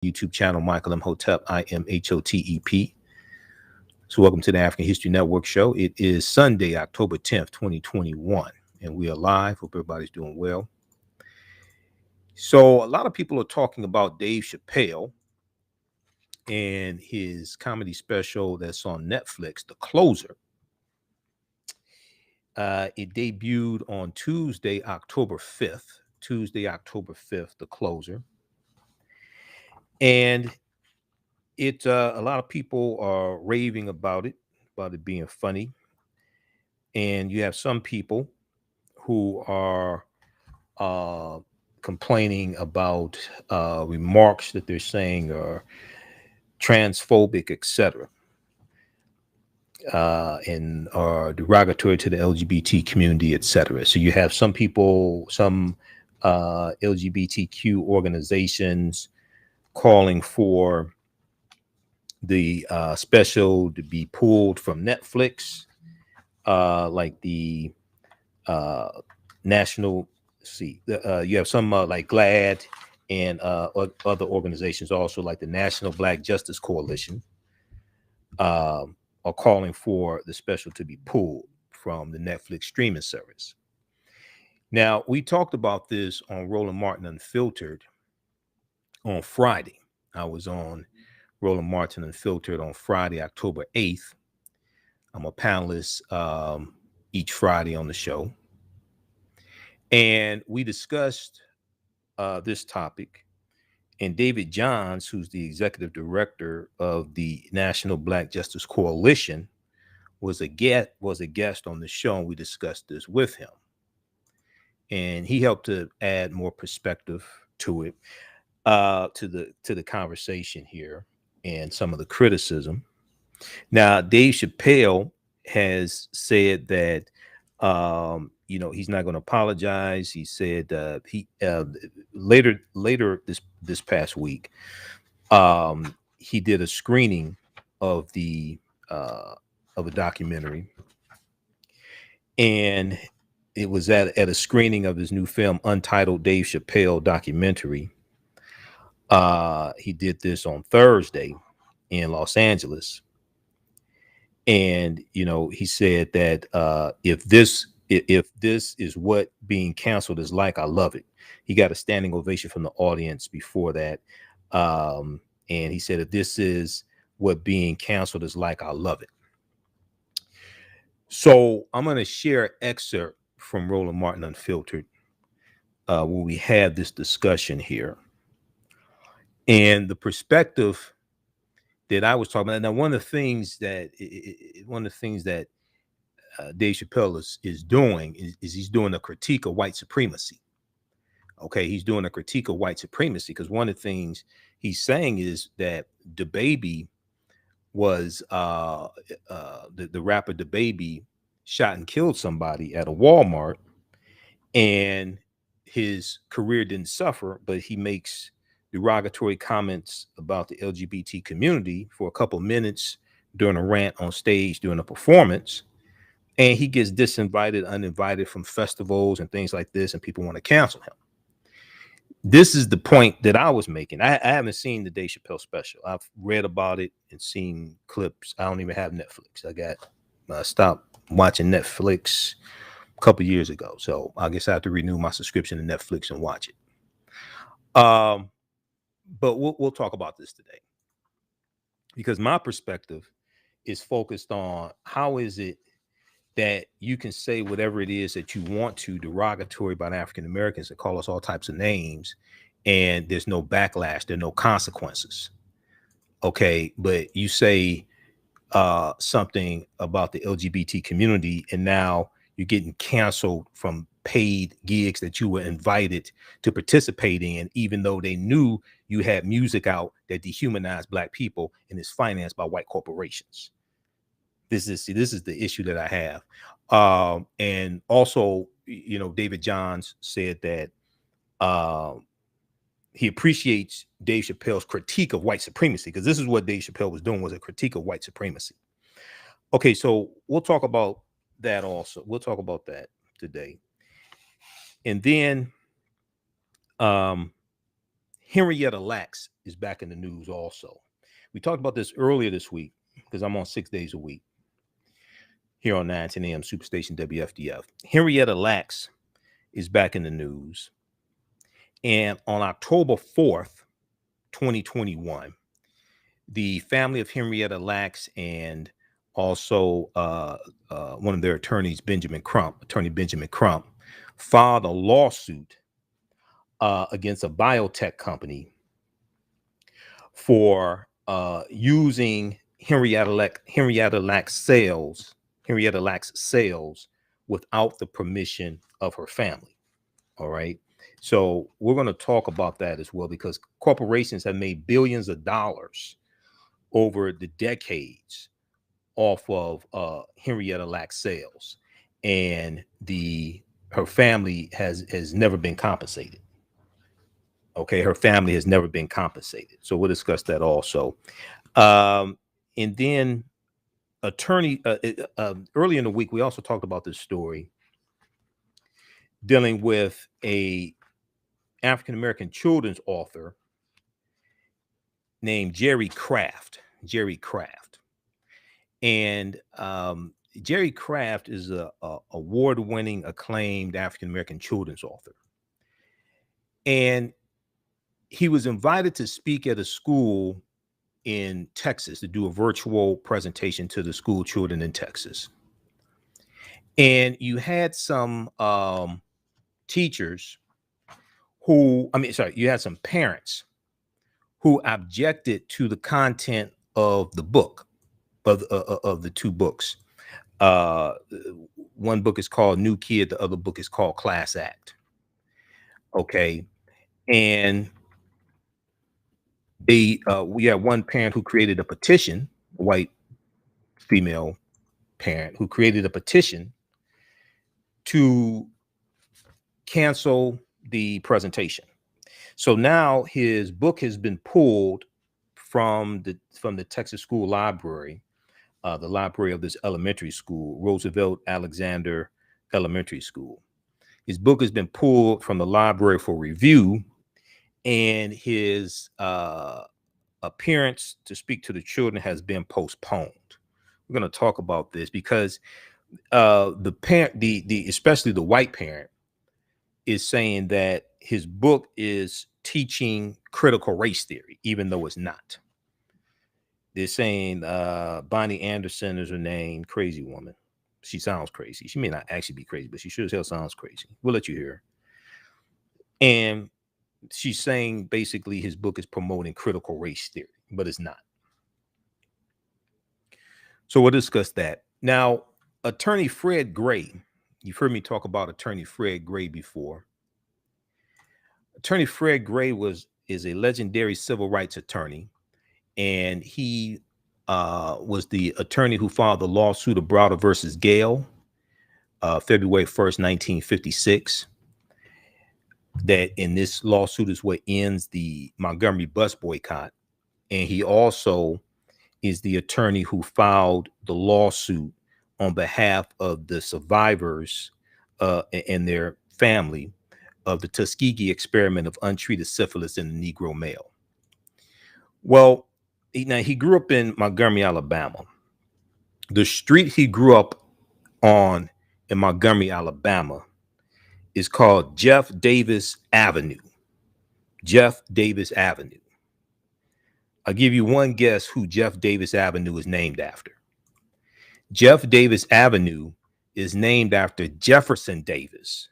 YouTube channel, Michael Imhotep, IMHOTEP. So welcome to the African History Network show. It is Sunday, October 10th, 2021, and we are live. Hope everybody's doing well. So a lot of people are talking about Dave Chappelle and his comedy special that's on Netflix, The Closer. It debuted on Tuesday, October 5th. The Closer. And it a lot of people are raving about it being funny. And you have some people who are complaining about remarks that they're saying are transphobic, etc., and are derogatory to the LGBT community, etc. So you have some people, some LGBTQ organizations calling for the special to be pulled from Netflix, like the national. You have some like GLAAD and other organizations also, like the National Black Justice Coalition, are calling for the special to be pulled from the Netflix streaming service. Now, we talked about this on Roland Martin Unfiltered on Friday. I was on Roland Martin Unfiltered on Friday, October 8th. I'm a panelist each Friday on the show. And we discussed this topic. And David Johns, who's the executive director of the National Black Justice Coalition, was a guest on the show, and we discussed this with him. And he helped to add more perspective to it, to the conversation here, and some of the criticism. Now, Dave Chappelle has said that he's not going to apologize. He said he later this past week he did a screening of a documentary, and it was at a screening of his new film, Untitled Dave Chappelle Documentary. He did this on Thursday in Los Angeles. And, he said that if this is what being canceled is like, I love it. He got a standing ovation from the audience before that. And he said, if this is what being canceled is like, I love it. So I'm going to share an excerpt from Roland Martin Unfiltered, where we had this discussion here. And the perspective that I was talking about. Now, one of the things that Dave Chappelle is doing is he's doing a critique of white supremacy. Okay, he's doing a critique of white supremacy, because one of the things he's saying is that DaBaby was the rapper DaBaby shot and killed somebody at a Walmart, and his career didn't suffer, but he makes derogatory comments about the LGBT community for a couple minutes during a rant on stage during a performance, and he gets disinvited, uninvited from festivals and things like this, and people want to cancel him. This is the point that I was making. I haven't seen the Dave Chappelle special. I've read about it and seen clips. I don't even have Netflix. I stopped watching Netflix a couple years ago, so I guess I have to renew my subscription to Netflix and watch it. But we'll talk about this today, because my perspective is focused on how is it that you can say whatever it is that you want to derogatory about African Americans and call us all types of names, and there's no backlash, there are no consequences. Okay, but you say something about the LGBT community, and now you're getting canceled from paid gigs that you were invited to participate in, even though they knew you had music out that dehumanized Black people and is financed by white corporations. This is the issue that I have. And also, David Johns said that he appreciates Dave Chappelle's critique of white supremacy, because this is what Dave Chappelle was doing, was a critique of white supremacy. Okay, so we'll talk about that also. We'll talk about that today. And then Henrietta Lacks is back in the news also. We talked about this earlier this week because I'm on 6 days a week here on 910 AM Superstation WFDF. Henrietta Lacks is back in the news. And on October 4th, 2021, the family of Henrietta Lacks and also one of their attorneys, Attorney Benjamin Crump, filed a lawsuit against a biotech company for using Henrietta Lacks sales without the permission of her family. All right. So we're going to talk about that as well, because corporations have made billions of dollars over the decades off of Henrietta Lacks sales, and her family has never been compensated. Okay, her family has never been compensated. So we'll discuss that also. And then early in the week, we also talked about this story dealing with a African-American children's author named Jerry Craft. And Jerry Craft is a award-winning, acclaimed African-American children's author. And he was invited to speak at a school in Texas to do a virtual presentation to the school children in Texas. And you had some you had some parents who objected to the content of the book, of the two books. One book is called New Kid, the other book is called Class Act. Okay. And we had one parent who created a petition, a white female parent who created a petition to cancel the presentation. So now his book has been pulled from the Texas school library, the library of this elementary school, Roosevelt Alexander Elementary School. His book has been pulled from the library for review, and his appearance to speak to the children has been postponed. We're going to talk about this because the parent, especially the white parent, is saying that his book is teaching critical race theory, even though it's not. They're saying Bonnie Anderson is her name, crazy woman. She sounds crazy. She may not actually be crazy, but she sure as hell sounds crazy. We'll let you hear her. And she's saying basically his book is promoting critical race theory, but it's not. So we'll discuss that. Now, Attorney Fred Gray, you've heard me talk about Attorney Fred Gray before. Attorney Fred Gray is a legendary civil rights attorney, and he was the attorney who filed the lawsuit of Browder versus Gale, February 1st, 1956. That in this lawsuit is what ends the Montgomery Bus Boycott. And he also is the attorney who filed the lawsuit on behalf of the survivors and their family of the Tuskegee Experiment of untreated syphilis in the Negro male. Well, he grew up in Montgomery, Alabama. The street he grew up on in Montgomery, Alabama is called Jeff Davis Avenue. Jeff Davis Avenue. I'll give you one guess who Jeff Davis Avenue is named after. Jeff Davis Avenue is named after Jefferson Davis,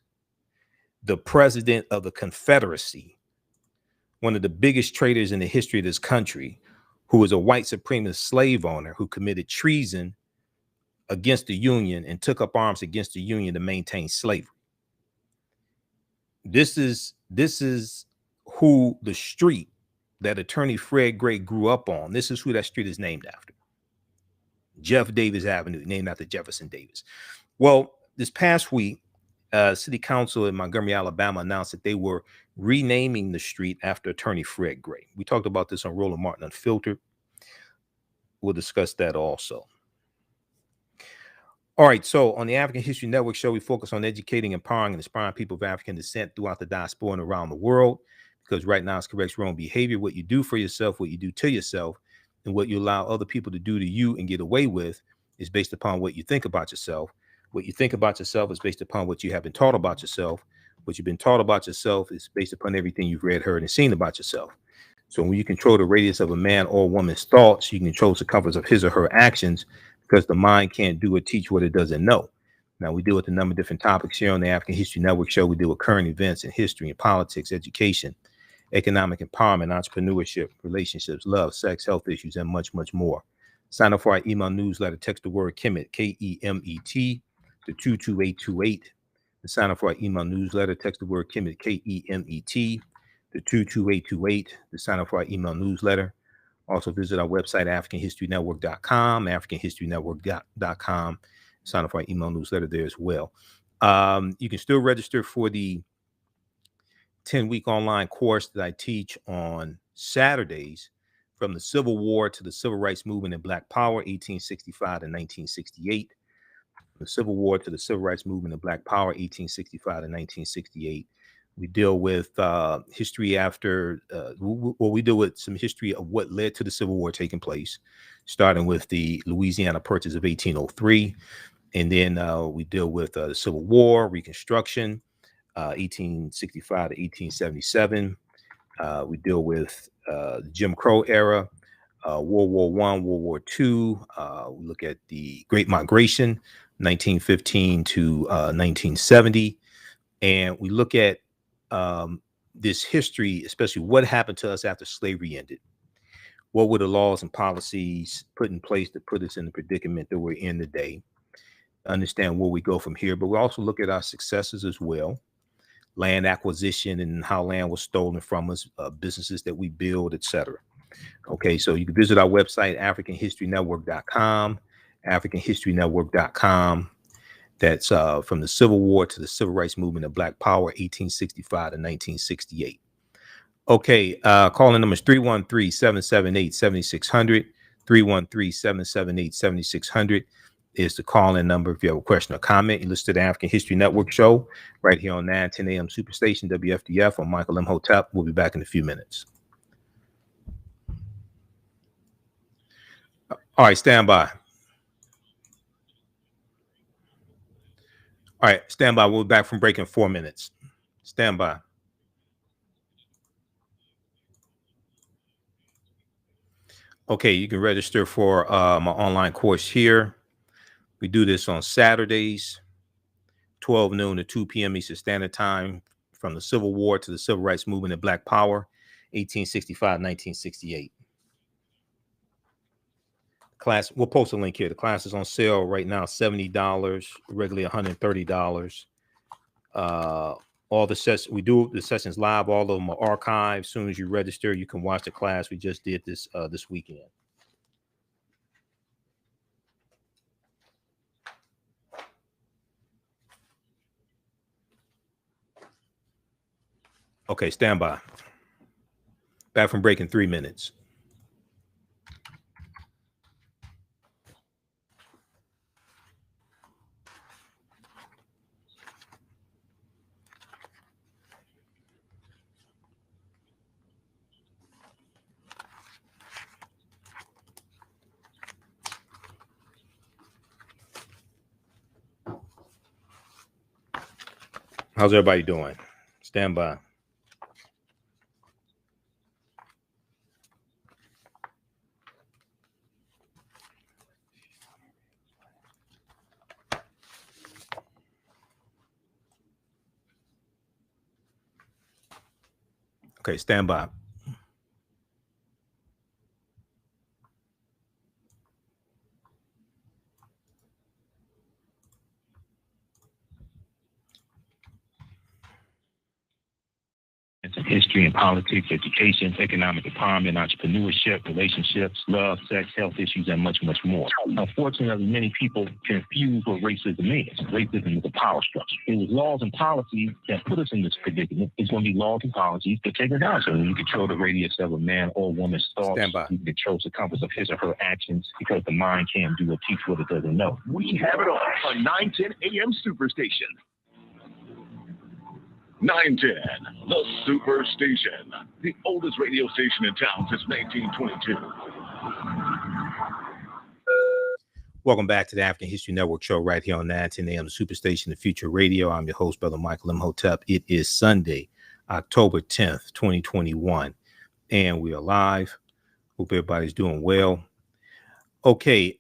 the president of the Confederacy, one of the biggest traitors in the history of this country, who was a white supremacist slave owner who committed treason against the Union and took up arms against the Union to maintain slavery. This is who the street that Attorney Fred Gray grew up on. This is who that street is named after. Jeff Davis Avenue, named after Jefferson Davis. Well, this past week, City Council in Montgomery, Alabama announced that they were renaming the street after Attorney Fred Gray. We talked about this on Roland Martin Unfiltered. We'll discuss that also. All right, so on the African History Network show, we focus on educating, empowering, and inspiring people of African descent throughout the diaspora and around the world. because right now it's correct, wrong behavior. What you do for yourself, what you do to yourself, and what you allow other people to do to you and get away with is based upon what you think about yourself. What you think about yourself is based upon what you have been taught about yourself. What you've been taught about yourself is based upon everything you've read, heard, and seen about yourself. So when you control the radius of a man or woman's thoughts, you can control the circumference of his or her actions, because the mind can't do or teach what it doesn't know. Now, we deal with a number of different topics here on the African History Network show. We deal with current events in history and politics, education, economic empowerment, entrepreneurship, relationships, love, sex, health issues, and much, much more. Sign up for our email newsletter. Text the word Kemet, K-E-M-E-T, to 22828. And sign up for our email newsletter. Text the word Kemet, K-E-M-E-T, to 22828 to sign up for our email newsletter. Also visit our website, AfricanHistoryNetwork.com, AfricanHistoryNetwork.com. Sign up for our email newsletter there as well. You can still register for the 10-week online course that I teach on Saturdays, from the Civil War to the Civil Rights Movement and Black Power, 1865 to 1968. The Civil War to the Civil Rights Movement and Black Power, 1865 to 1968. We deal with history after, we deal with some history of what led to the Civil War taking place, starting with the Louisiana Purchase of 1803. And then we deal with the Civil War, Reconstruction, 1865 to 1877. We deal with the Jim Crow era, World War I, World War II. We look at the Great Migration, 1915 to 1970. And we look at this history, especially what happened to us after slavery ended. What were the laws and policies put in place to put us in the predicament that we're in today? Understand where we go from here, but we also look at our successes as well. Land acquisition and how land was stolen from us, businesses that we build, etc. Okay, so you can visit our website, AfricanHistoryNetwork.com, AfricanHistoryNetwork.com. That's from the Civil War to the Civil Rights Movement of Black Power, 1865 to 1968. Okay, calling numbers 313-778-7600, 313-778-7600 is the call-in number if you have a question or comment. You listen to the African History Network show right here on 910 a.m. Superstation WFDF. I'm Michael Imhotep. We'll be back in a few minutes. All right, stand by. All right, stand by. We'll be back from break in 4 minutes. Stand by. Okay, you can register for my online course here. We do this on Saturdays, 12 noon to 2 p.m. Eastern Standard Time, from the Civil War to the Civil Rights Movement and Black Power, 1865-1968. Class, we'll post a link here. The class is on sale right now, $70, regularly $130. All the sessions, we do the sessions live, all of them are archived. As soon as you register, you can watch the class. We just did this this weekend. Okay, stand by. Back from break in 3 minutes. How's everybody doing? Stand by. Okay, stand by. History and politics, education, economic empowerment, entrepreneurship, relationships, love, sex, health issues, and much, much more. Unfortunately, many people confuse what racism is. Racism is a power structure. It was laws and policies that put us in this predicament. It's going to be laws and policies that take us down. So when you control the radius of a man or woman's thoughts, you can control the compass of his or her actions, because the mind can't do or teach what it doesn't know. We have it all on 910 AM Superstation. 910, the Superstation, the oldest radio station in town since 1922. Welcome back to the African History Network show right here on 910 AM, the Superstation, the Future Radio. I'm your host, Brother Michael Imhotep. It is Sunday, October 10th, 2021, and we are live. Hope everybody's doing well. Okay,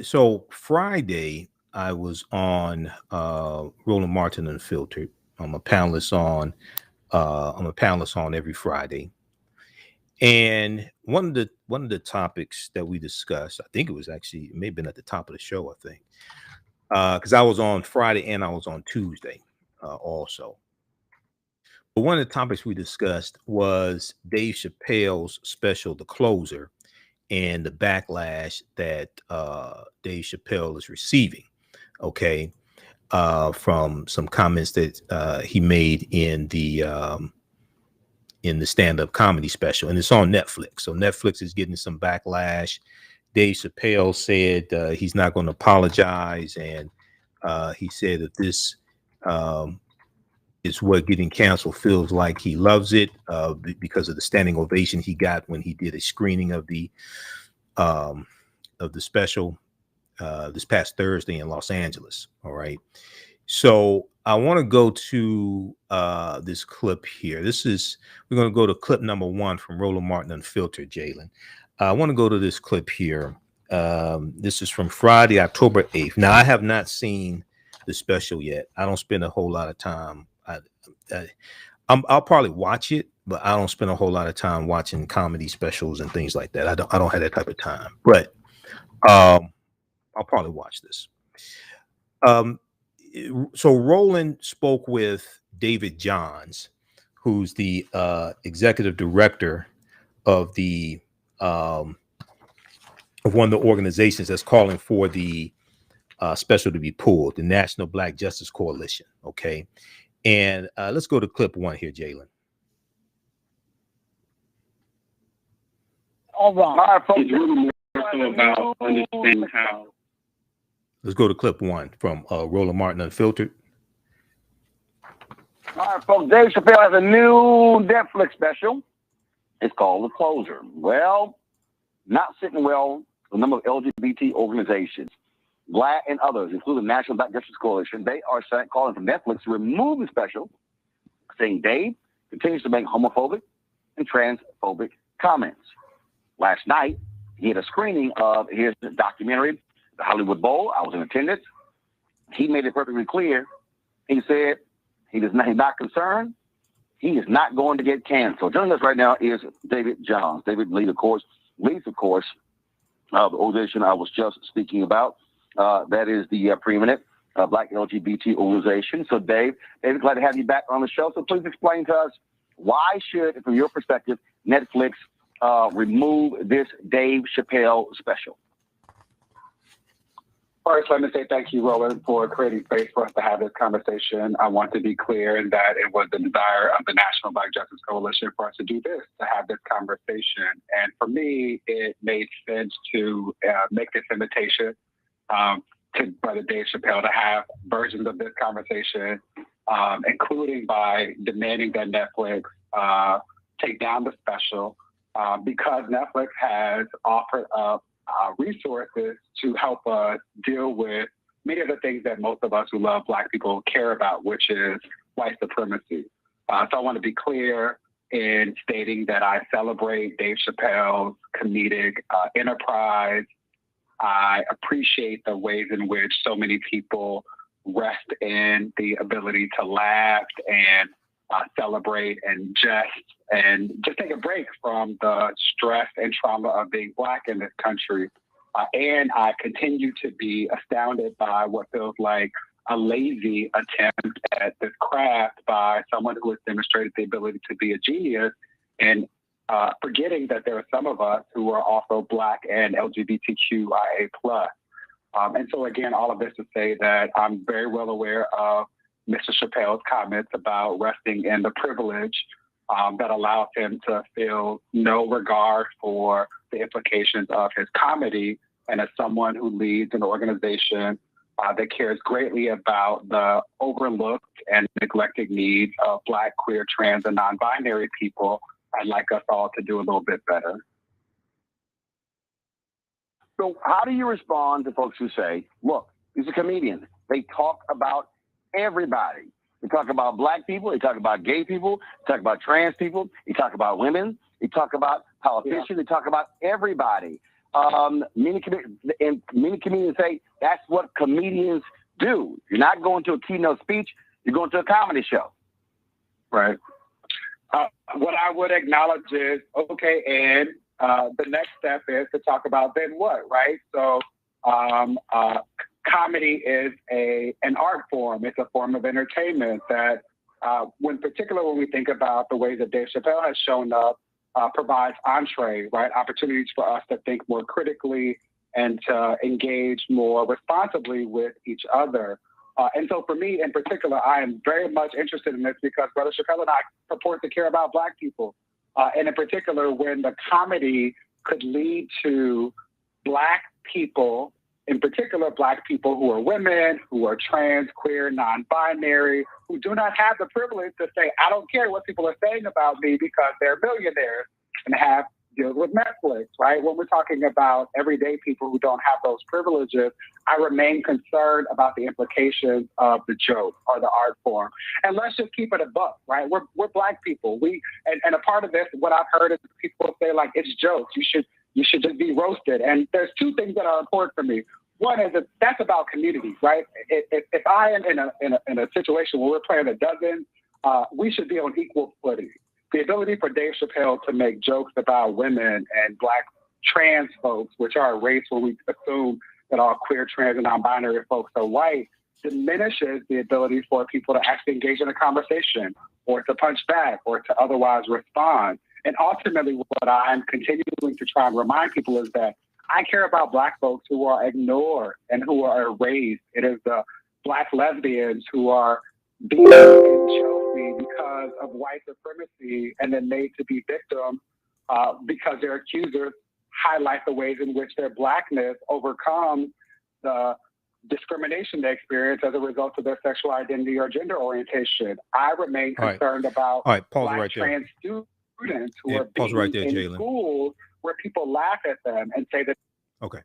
so Friday, I was on Roland Martin Unfiltered. I'm a panelist on every Friday. And one of the topics that we discussed, I think it may have been at the top of the show, I think. Because I was on Friday and I was on Tuesday also. But one of the topics we discussed was Dave Chappelle's special, The Closer, and the backlash that Dave Chappelle is receiving, okay, from some comments that he made in the stand-up comedy special, and it's on Netflix. So Netflix is getting some backlash. Dave Chappelle said he's not going to apologize, and he said that this is what getting canceled feels like. He loves it because of the standing ovation he got when he did a screening of the special this past Thursday in Los Angeles. All right. So I want to go to this clip here. We're going to go to clip number 1 from Roland Martin Unfiltered, Jalen. I want to go to this clip here. This is from Friday, October 8th. Now, I have not seen the special yet. I don't spend a whole lot of time. I'll probably watch it, but I don't spend a whole lot of time watching comedy specials and things like that. I don't have that type of time, but I'll probably watch this. So Roland spoke with David Johns, who's the executive director of of one of the organizations that's calling for the special to be pulled, the National Black Justice Coalition. Okay, and let's go to clip 1 here, Jalen. All right, folks. It's really more so about understanding how. Let's go to clip 1 from Roland Martin Unfiltered. All right, folks. Dave Chappelle has a new Netflix special. It's called The Closer. Well, not sitting well with a number of LGBT organizations, Black and others, including the National Black Justice Coalition. They are calling for Netflix to remove the special, saying Dave continues to make homophobic and transphobic comments. Last night, he had a screening of his documentary, The Hollywood Bowl. I was in attendance. He made it perfectly clear. He said he's not concerned. He is not going to get canceled. Joining us right now is David Johns. David leads, of course, the organization I was just speaking about. That is the preeminent Black LGBT organization. So, David, glad to have you back on the show. So please explain to us, why should, from your perspective, Netflix remove this Dave Chappelle special? First, let me say thank you, Roland, for creating space for us to have this conversation. I want to be clear in that it was the desire of the National Black Justice Coalition for us to do this, to have this conversation. And for me, it made sense to make this invitation to Brother Dave Chappelle to have versions of this conversation, including by demanding that Netflix take down the special, because Netflix has offered up resources to help us deal with many of the things that most of us who love Black people care about, which is white supremacy. So I want to be clear in stating that I celebrate Dave Chappelle's comedic enterprise. I appreciate the ways in which so many people rest in the ability to laugh and celebrate and just take a break from the stress and trauma of being Black in this country. And I continue to be astounded by what feels like a lazy attempt at this craft by someone who has demonstrated the ability to be a genius, and forgetting that there are some of us who are also Black and LGBTQIA+. And so again, all of this to say that I'm very well aware of Mr. Chappelle's comments about resting in the privilege that allows him to feel no regard for the implications of his comedy. And as someone who leads an organization that cares greatly about the overlooked and neglected needs of Black, queer, trans, and non-binary people. I'd like us all to do a little bit better. So how do you respond to folks who say, look, these are comedians. They talk about everybody. They talk about Black people. They talk about gay people. They talk about trans people. They talk about women. They talk about politicians. Yeah. They talk about everybody. Many comedians say that's what comedians do. You're not going to a keynote speech. You're going to a comedy show. Right. What I would acknowledge is, okay, and the next step is to talk about then what, right? So comedy is an art form. It's a form of entertainment that, when we think about the ways that Dave Chappelle has shown up, provides entree, right? Opportunities for us to think more critically and to engage more responsibly with each other. And so for me in particular, I am very much interested in this because Brother Chappelle and I purport to care about Black people. And in particular, when the comedy could lead to Black people, in particular Black people who are women, who are trans, queer, non-binary, who do not have the privilege to say, I don't care what people are saying about me because they're millionaires and have deals with Netflix, right? When we're talking about everyday people who don't have those privileges, I remain concerned about the implications of the joke or the art form. And let's just keep it a buck, right? We're Black people. And a part of this, what I've heard is people say, like, it's jokes. You should just be roasted. And there's two things that are important for me. One is that that's about community, right? If I am in a situation where we're playing a dozen, we should be on equal footing. The ability for Dave Chappelle to make jokes about women and Black trans folks, which are a race where we assume that all queer, trans, and non-binary folks are white, diminishes the ability for people to actually engage in a conversation or to punch back or to otherwise respond. And ultimately, what I'm continuing to try and remind people is that I care about Black folks who are ignored and who are erased. It is the Black lesbians who are being in Chelsea because of white supremacy and then made to be victims because their accusers highlight the ways in which their Blackness overcomes the discrimination they experience as a result of their sexual identity or gender orientation. I remain concerned about Black trans students who are being in schools where people laugh at them and say that. Okay.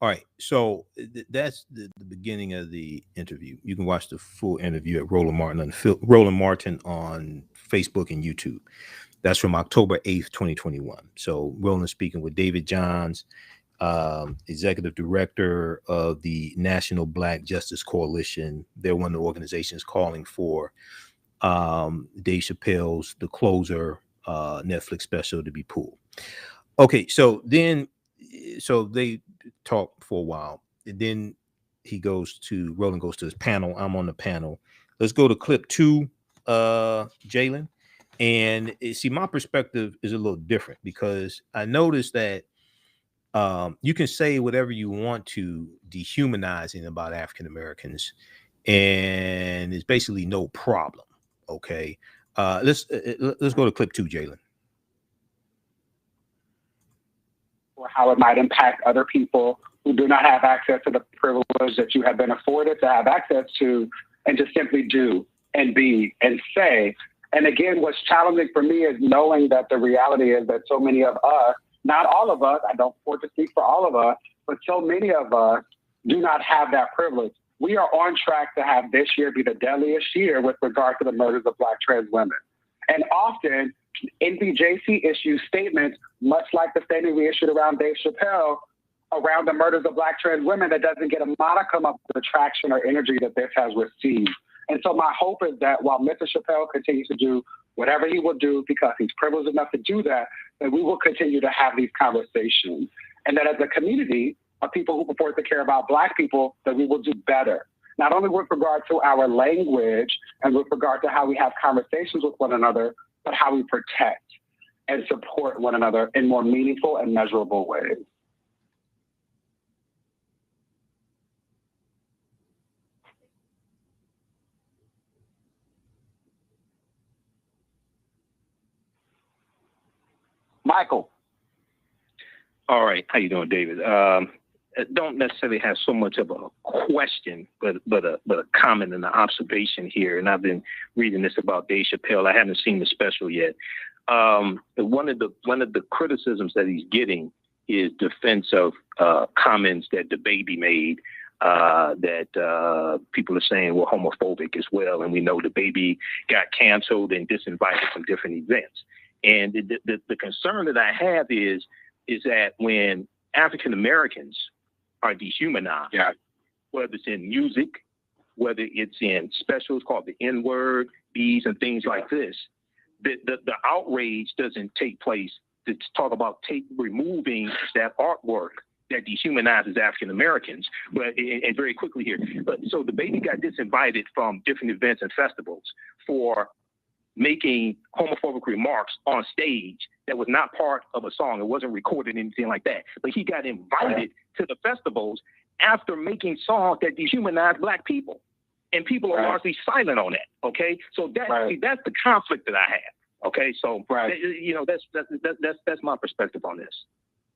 All right. So that's the beginning of the interview. You can watch the full interview at Roland Martin on Facebook and YouTube. That's from October 8th, 2021. So Roland speaking with David Johns, executive director of the National Black Justice Coalition. They're one of the organizations calling for Dave Chappelle's The Closer Netflix special to be pulled. Okay, so they talk for a while, and then Roland goes to his panel. I'm on the panel. Let's go to clip 2, Jalen. And see, my perspective is a little different because I noticed that you can say whatever you want to dehumanizing about African Americans, and it's basically no problem. Okay, let's go to clip 2, Jalen. Or how it might impact other people who do not have access to the privilege that you have been afforded to have access to, and to simply do and be and say. And again, what's challenging for me is knowing that the reality is that so many of us, not all of us, I don't want to speak for all of us, but so many of us do not have that privilege. We are on track to have this year be the deadliest year with regard to the murders of Black trans women. And often, NBJC issues statements, much like the statement we issued around Dave Chappelle, around the murders of Black trans women, that doesn't get a modicum of the traction or energy that this has received. And so my hope is that while Mr. Chappelle continues to do whatever he will do because he's privileged enough to do that we will continue to have these conversations. And that as a community of people who purport to care about Black people, that we will do better. Not only with regard to our language and with regard to how we have conversations with one another, but how we protect and support one another in more meaningful and measurable ways. Michael. All right. How you doing, David? don't necessarily have so much of a question, but a comment and an observation here. And I've been reading this about Dave Chappelle. I haven't seen the special yet. One of the criticisms that he's getting is defense of comments that the baby made that people are saying were homophobic as well. And we know the baby got canceled and disinvited from different events. And the concern that I have is that when African Americans are dehumanized, whether it's in music, whether it's in specials called the N-word, B's, and things like this, the outrage doesn't take place to talk about removing that artwork that dehumanizes African Americans. But and very quickly here, so the baby got disinvited from different events and festivals for making homophobic remarks on stage that was not part of a song. It wasn't recorded, anything like that. But he got invited to the festivals after making songs that dehumanize Black people. And people are largely silent on that. Okay. So that's the conflict that I have. Okay. So, that's my perspective on this.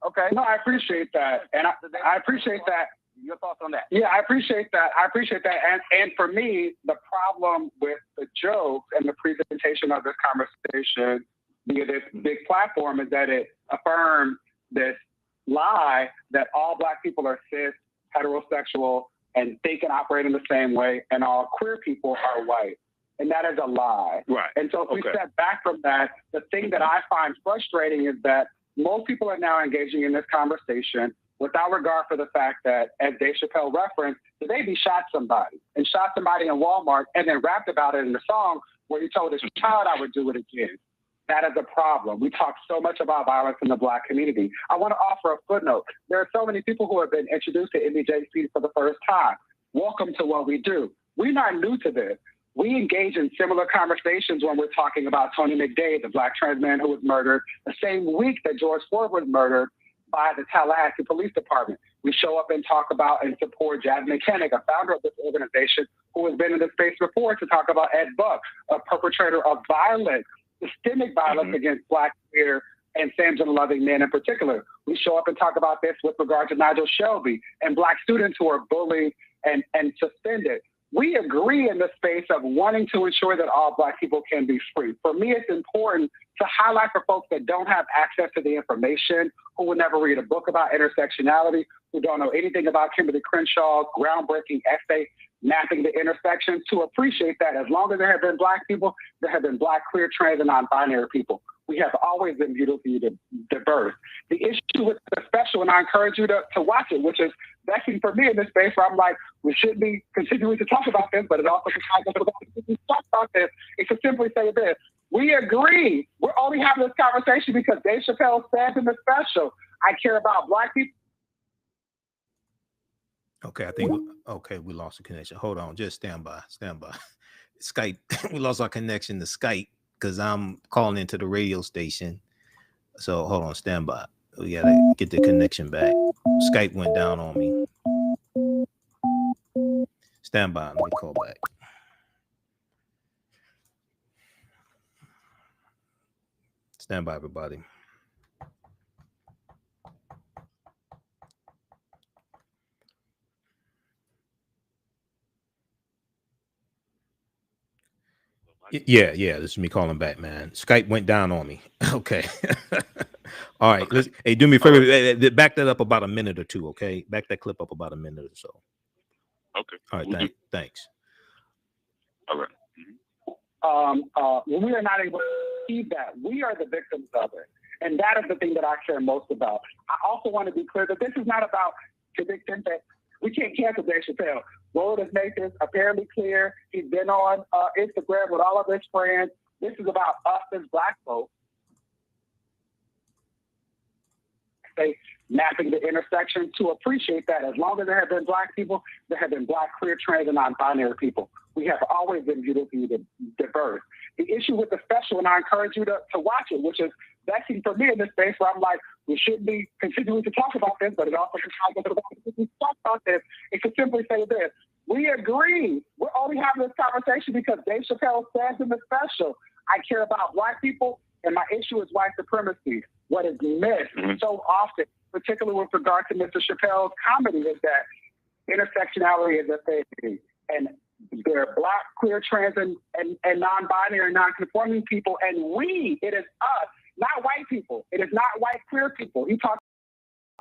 Okay. No, I appreciate that. And I appreciate that. Your thoughts on that? Yeah, I appreciate that. And for me, the problem with the joke and the presentation of this conversation via this big platform is that it affirms this lie that all Black people are cis, heterosexual, and think and operate in the same way, and all queer people are white. And that is a lie. Right. And so if we step back from that, the thing that I find frustrating is that most people are now engaging in this conversation without regard for the fact that, as Dave Chappelle referenced, the baby shot somebody in Walmart and then rapped about it in the song where he told his child, I would do it again. That is a problem. We talk so much about violence in the Black community. I want to offer a footnote. There are so many people who have been introduced to MBJC for the first time. Welcome to what we do. We're not new to this. We engage in similar conversations when we're talking about Tony McDade, the Black trans man who was murdered the same week that George Floyd was murdered by the Tallahassee Police Department. We show up and talk about and support Jasmine Koenig, a founder of this organization who has been in this space before, to talk about Ed Buck, a perpetrator of violence, systemic violence against Black, queer, and same-gender-loving men in particular. We show up and talk about this with regard to Nigel Shelby and Black students who are bullied and suspended. We agree in the space of wanting to ensure that all Black people can be free. For me, it's important to highlight for folks that don't have access to the information, who will never read a book about intersectionality, who don't know anything about Kimberly Crenshaw's groundbreaking essay, Mapping the Intersections, to appreciate that as long as there have been Black people, there have been Black, queer, trans, and non-binary people. We have always been beautifully diverse. The issue with the special, and I encourage you to watch it, which is vexing for me in this space where I'm like, we should be continuing to talk about this, but it also can talk about this. It could simply say this. We agree. We're only having this conversation because Dave Chappelle said in the special, I care about Black people. Okay, I think we lost the connection. Hold on, just stand by. Skype, we lost our connection to Skype because I'm calling into the radio station. So hold on, stand by. We gotta get the connection back. Skype went down on me. Stand by, let me call back. Stand by, everybody. Yeah, this is me calling back, man. Skype went down on me. Okay. All right. Hey, do me a favor. Back that up about a minute or two, okay? Back that clip up about a minute or so. Okay. All right, thanks. All right. When we are not able to see that, we are the victims of it. And that is the thing that I care most about. I also want to be clear that this is not about convicting that we can't cancel Dave Chappelle. Roland has made this apparently clear. He's been on Instagram with all of his friends. This is about us as Black folks. Mapping the intersection, to appreciate that as long as there have been Black people, there have been Black, queer, trans, and non-binary people. We have always been beautifully diverse. The issue with the special, and I encourage you to watch it, which is vexing for me in this space where I'm like, we shouldn't be continuing to talk about this, but it also can talk about this. It could simply say this. We agree. We're only having this conversation because Dave Chappelle says in the special, I care about Black people, and my issue is white supremacy. What is missed so often, particularly with regard to Mr. Chappelle's comedy, is that intersectionality is a thing. And there are Black, queer, trans, and non-binary, non-conforming people. And it is us, not white people. It is not white queer people. He talks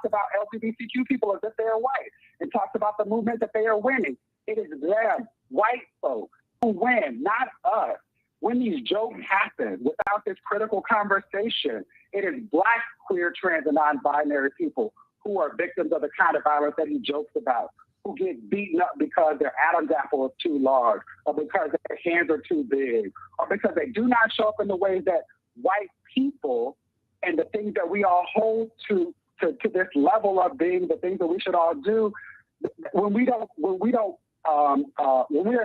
about LGBTQ people as if they are white and talks about the movement that they are winning. It is them, white folks, who win, not us. When these jokes happen without this critical conversation, it is Black, queer, trans, and non-binary people who are victims of the kind of violence that he jokes about, who get beaten up because their Adam's apple is too large, or because their hands are too big, or because they do not show up in the ways that white people and the things that we all hold to this level of being the things that we should all do. When we are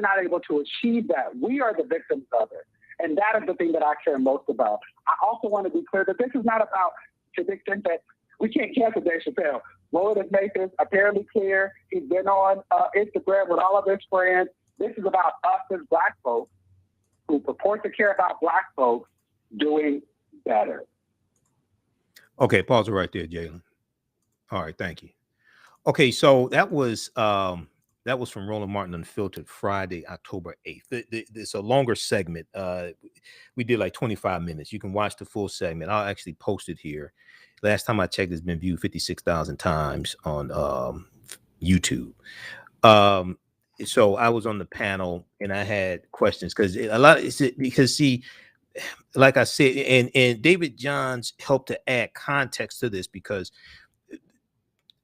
not able to achieve that, we are the victims of it. And that is the thing that I care most about. I also want to be clear that this is not about, to the extent that we can't cancel Dave Chappelle. Roland has made this apparently clear. He's been on Instagram with all of his friends. This is about us as Black folks who purport to care about Black folks doing better. Okay, pause it right there, Jalen. All right, thank you. Okay, so that was from Roland Martin Unfiltered, Friday, October 8th. It's a longer segment. We did like 25 minutes. You can watch the full segment. I'll actually post it here. Last time I checked, it's been viewed 56,000 times on YouTube. So I was on the panel and I had questions because see, like I said, and David Johns helped to add context to this because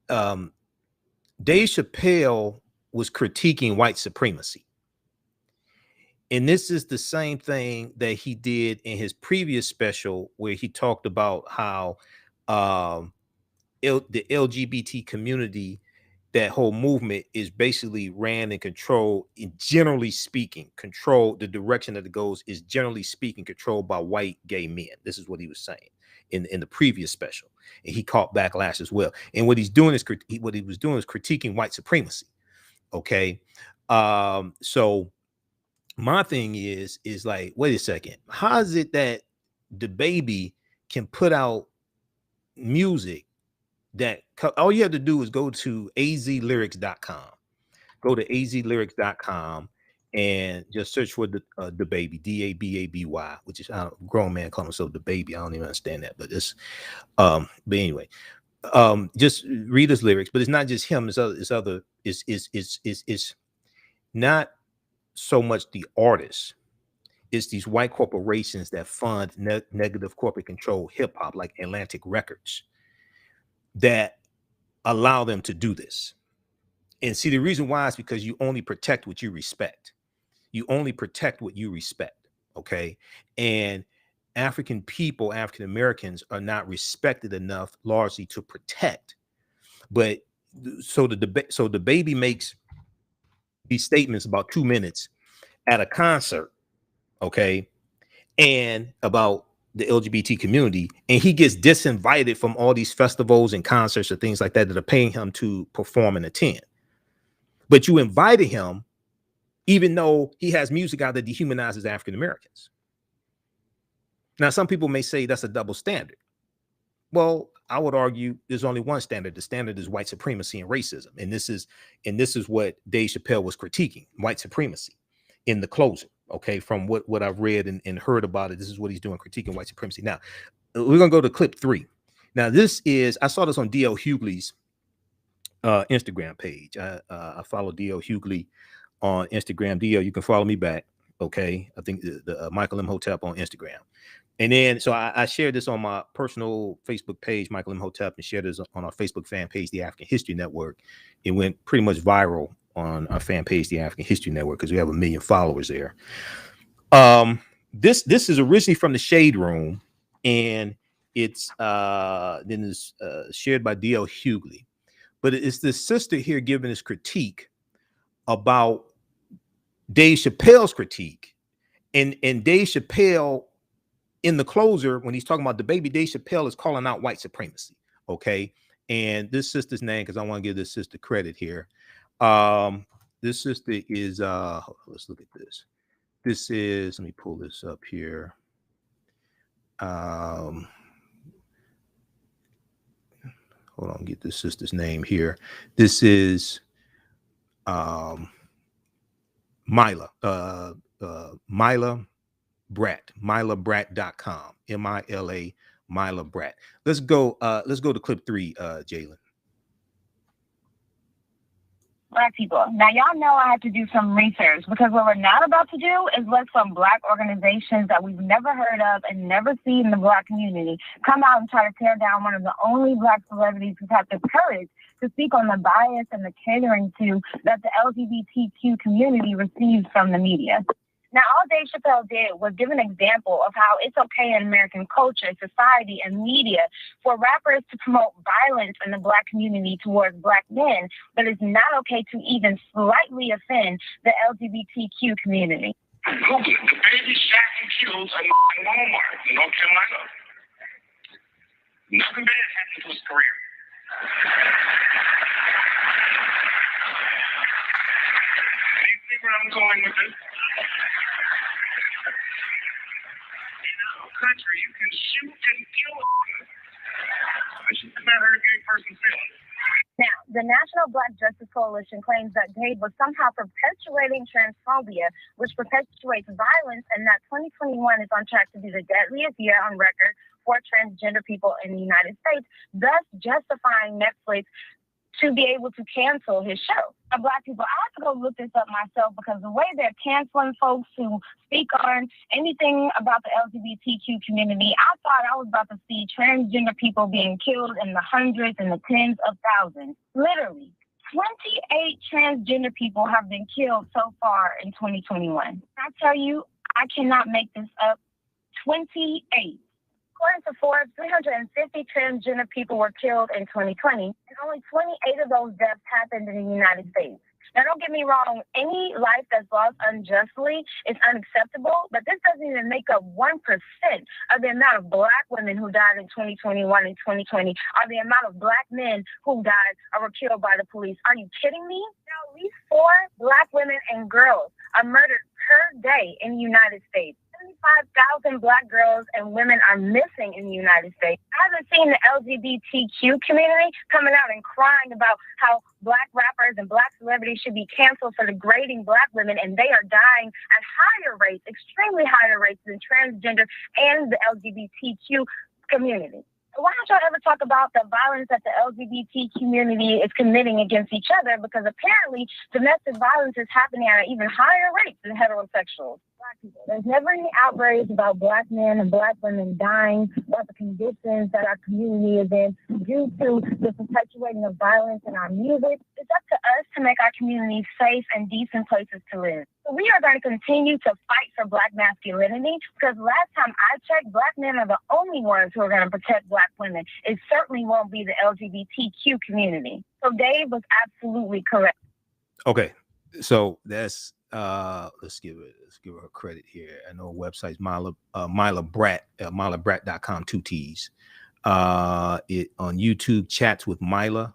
Dave Chappelle was critiquing white supremacy. And this is the same thing that he did in his previous special where he talked about how the LGBT community, that whole movement is basically ran and controlled, generally speaking, the direction that it goes is generally speaking controlled by white gay men. This is what he was saying in the previous special. And he caught backlash as well. And what he was doing is critiquing white supremacy. Okay. So my thing is like, wait a second. How is it that DaBaby can put out music that all you have to do is go to azlyrics.com, and just search for DaBaby, DaBaby, which is a grown man calling himself DaBaby. I don't even understand that, but it's but anyway, just read his lyrics. But it's not just him. It's not so much the artists. It's these white corporations that fund negative corporate control hip hop, like Atlantic Records, that allow them to do this. And see, the reason why is because you only protect what you respect. You only protect what you respect. Okay. And African people, African Americans, are not respected enough largely to protect. But so DaBaby makes these statements about 2 minutes at a concert, okay, and about the LGBT community, and he gets disinvited from all these festivals and concerts or things like that are paying him to perform and attend. But you invited him even though he has music out that dehumanizes African Americans. Now, some people may say that's a double standard. Well, I would argue there's only one standard. The standard is white supremacy and racism. And this is what Dave Chappelle was critiquing, white supremacy in the closer. Okay, from what I've read and heard about it, this is what he's doing, critiquing white supremacy. Now, we're gonna go to clip 3. Now, I saw this on D.L. Hughley's Instagram page. I follow D.L. Hughley on Instagram. D.L., you can follow me back. Okay, I think the Michael Imhotep on Instagram. And then, so I shared this on my personal Facebook page, Michael Imhotep, and shared this on our Facebook fan page, The African History Network. It went pretty much viral on our fan page, The African History Network, because we have 1 million followers there. This is originally from the Shade Room, and it's shared by D.L. Hughley. But it's this sister here giving this critique about Dave Chappelle's critique. And Dave Chappelle, in the closer, when he's talking about DaBaby, Dave Chappelle is calling out white supremacy. Okay. And this sister's name, because I want to give this sister credit here. This sister is let's look at this. This is, let me pull this up here. Hold on, get the sister's name here. This is Mila, Mila Brat, MilaBrat.com, MILA, Mila Brat. Let's go to clip 3, Jalen. Black people. Now, y'all know I had to do some research, because what we're not about to do is let some Black organizations that we've never heard of and never seen in the Black community come out and try to tear down one of the only Black celebrities who's had the courage to speak on the bias and the catering to that the LGBTQ community receives from the media. Now, all Dave Chappelle did was give an example of how it's okay in American culture, society, and media for rappers to promote violence in the Black community towards Black men, but it's not okay to even slightly offend the LGBTQ community. Google it. The baby shot and killed in Walmart in North Carolina. Nothing bad happened to his career. Do you see where I'm going with this? Country, you can shoot and kill no matter any person feeling. Now, the National Black Justice Coalition claims that Dave was somehow perpetuating transphobia, which perpetuates violence, and that 2021 is on track to be the deadliest year on record for transgender people in the United States, thus justifying Netflix to be able to cancel his show. Black people, I have to go look this up myself, because the way they're canceling folks who speak on anything about the LGBTQ community, I thought I was about to see transgender people being killed in the hundreds and the tens of thousands. Literally, 28 transgender people have been killed so far in 2021. I tell you, I cannot make this up. 28. According to Forbes, 350 transgender people were killed in 2020, and only 28 of those deaths happened in the United States. Now, don't get me wrong, any life that's lost unjustly is unacceptable, but this doesn't even make up 1% of the amount of Black women who died in 2021 and 2020, or the amount of Black men who died or were killed by the police. Are you kidding me? Now, at least 4 Black women and girls are murdered per day in the United States. 75,000 Black girls and women are missing in the United States. I haven't seen the LGBTQ community coming out and crying about how Black rappers and Black celebrities should be canceled for degrading Black women, and they are dying at higher rates, extremely higher rates than transgender and the LGBTQ community. Why don't y'all ever talk about the violence that the LGBT community is committing against each other? Because apparently domestic violence is happening at an even higher rate than heterosexuals. Black people. There's never any outrage about Black men and Black women dying, about the conditions that our community is in due to the perpetuating of violence in our music. It's up to us to make our communities safe and decent places to live. So we are going to continue to fight for Black masculinity, because last time I checked, Black men are the only ones who are going to protect Black women. It certainly won't be the LGBTQ community. So Dave was absolutely correct. Okay, so that's let's give her credit here. I know website's Mila Brat, MilaBrat.com, 2 T's. It on YouTube, chats with Mila.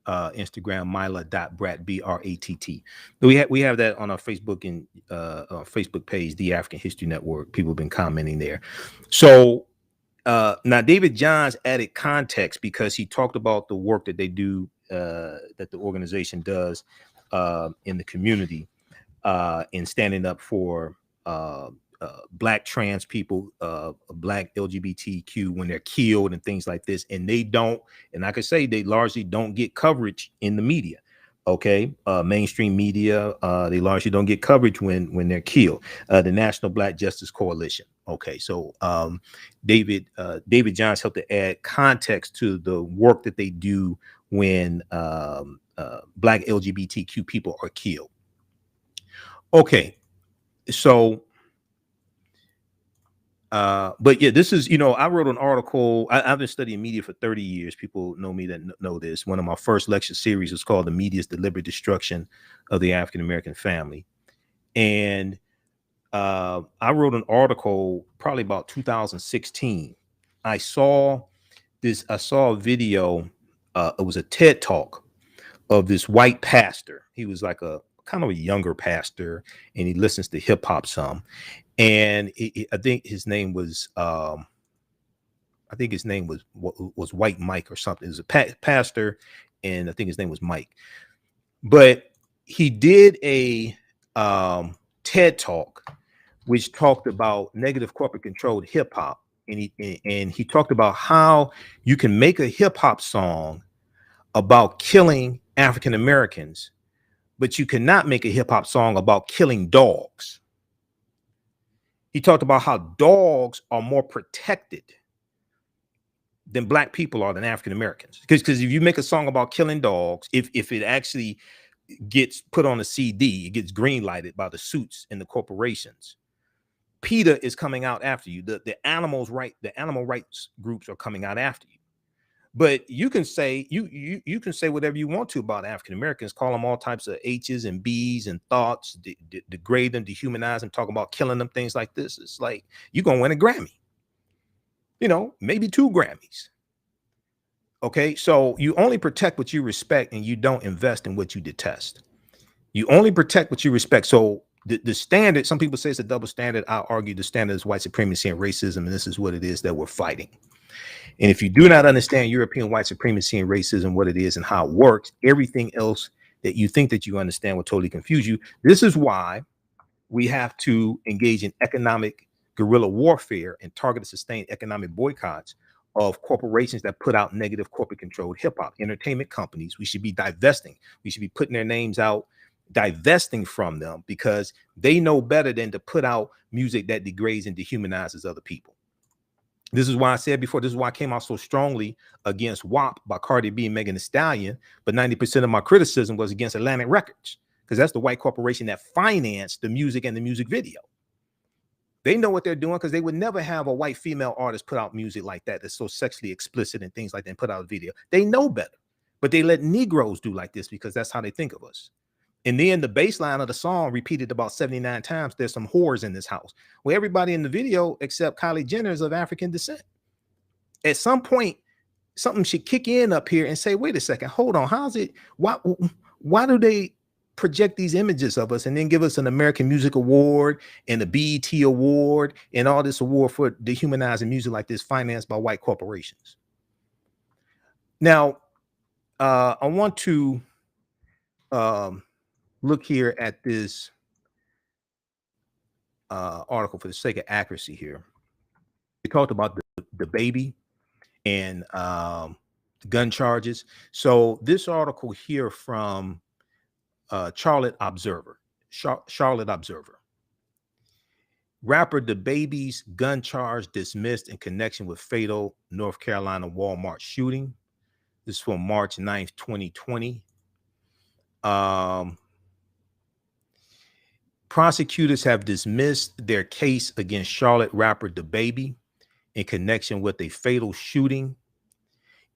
Instagram, Mila.Brat, BRATT. We have that on our Facebook and Facebook page, The African History Network. People have been commenting there. So now David Johns added context, because he talked about the work that they do, that the organization does in the community, in standing up for Black trans people, Black LGBTQ when they're killed and things like this. And they don't, and I could say they largely don't get coverage in the media. Okay, mainstream media, they largely don't get coverage when they're killed. The National Black Justice Coalition. Okay, so David Johns helped to add context to the work that they do when Black LGBTQ people are killed. Okay, so but yeah, this is, I wrote an article. I've been studying media for 30 years. People know me that know this. One of my first lecture series was called The Media's Deliberate Destruction of the African American Family. And I wrote an article probably about 2016. I saw a video. It was a TED Talk of this white pastor. He was like a kind of a younger pastor, and he listens to hip hop some. And I think his name was I think his name was White Mike or something. It was a pastor, and I think his name was Mike. But he did a TED Talk, which talked about negative corporate controlled hip hop, and he talked about how you can make a hip hop song about killing African Americans, but you cannot make a hip hop song about killing dogs. He talked about how dogs are more protected than black people are than African Americans. Because if you make a song about killing dogs, if it actually gets put on a CD, it gets green lighted by the suits and the corporations. PETA is coming out after you. The animal rights groups are coming out after you. But you can say you can say whatever you want to about African Americans, call them all types of H's and B's and thoughts, degrade them, dehumanize them, talk about killing them, things like this. It's like you're gonna win a Grammy, maybe 2 Grammys. Okay, so you only protect what you respect, and you don't invest in what you detest. You only protect what you respect. So the standard, some people say it's a double standard. I'll argue the standard is white supremacy and racism, and this is what it is that we're fighting. And if you do not understand European white supremacy and racism, what it is and how it works, everything else that you think that you understand will totally confuse you. This is why we have to engage in economic guerrilla warfare and targeted sustained economic boycotts of corporations that put out negative corporate controlled hip hop. Entertainment companies, we should be divesting. We should be putting their names out, divesting from them, because they know better than to put out music that degrades and dehumanizes other people. This is why I said before, this is why I came out so strongly against WAP by Cardi B and Megan Thee Stallion, but 90% of my criticism was against Atlantic Records, because that's the white corporation that financed the music and the music video. They know what they're doing, because they would never have a white female artist put out music like that that's so sexually explicit and things like that and put out a video. They know better, but they let Negroes do like this because that's how they think of us. And then the bass line of the song repeated about 79 times, there's some whores in this house. Well, everybody in the video except Kylie Jenner is of African descent. At some point, something should kick in up here and say, wait a second, hold on. How's it? Why do they project these images of us and then give us an American Music Award and a BET Award and all this award for dehumanizing music like this financed by white corporations? Now, I want to look here at this article for the sake of accuracy here. We talked about the baby and gun charges. So this article here from Charlotte Observer. Rapper DaBaby's gun charge dismissed in connection with fatal North Carolina Walmart shooting. This is from March 9th, 2020. Prosecutors have dismissed their case against Charlotte rapper DaBaby in connection with a fatal shooting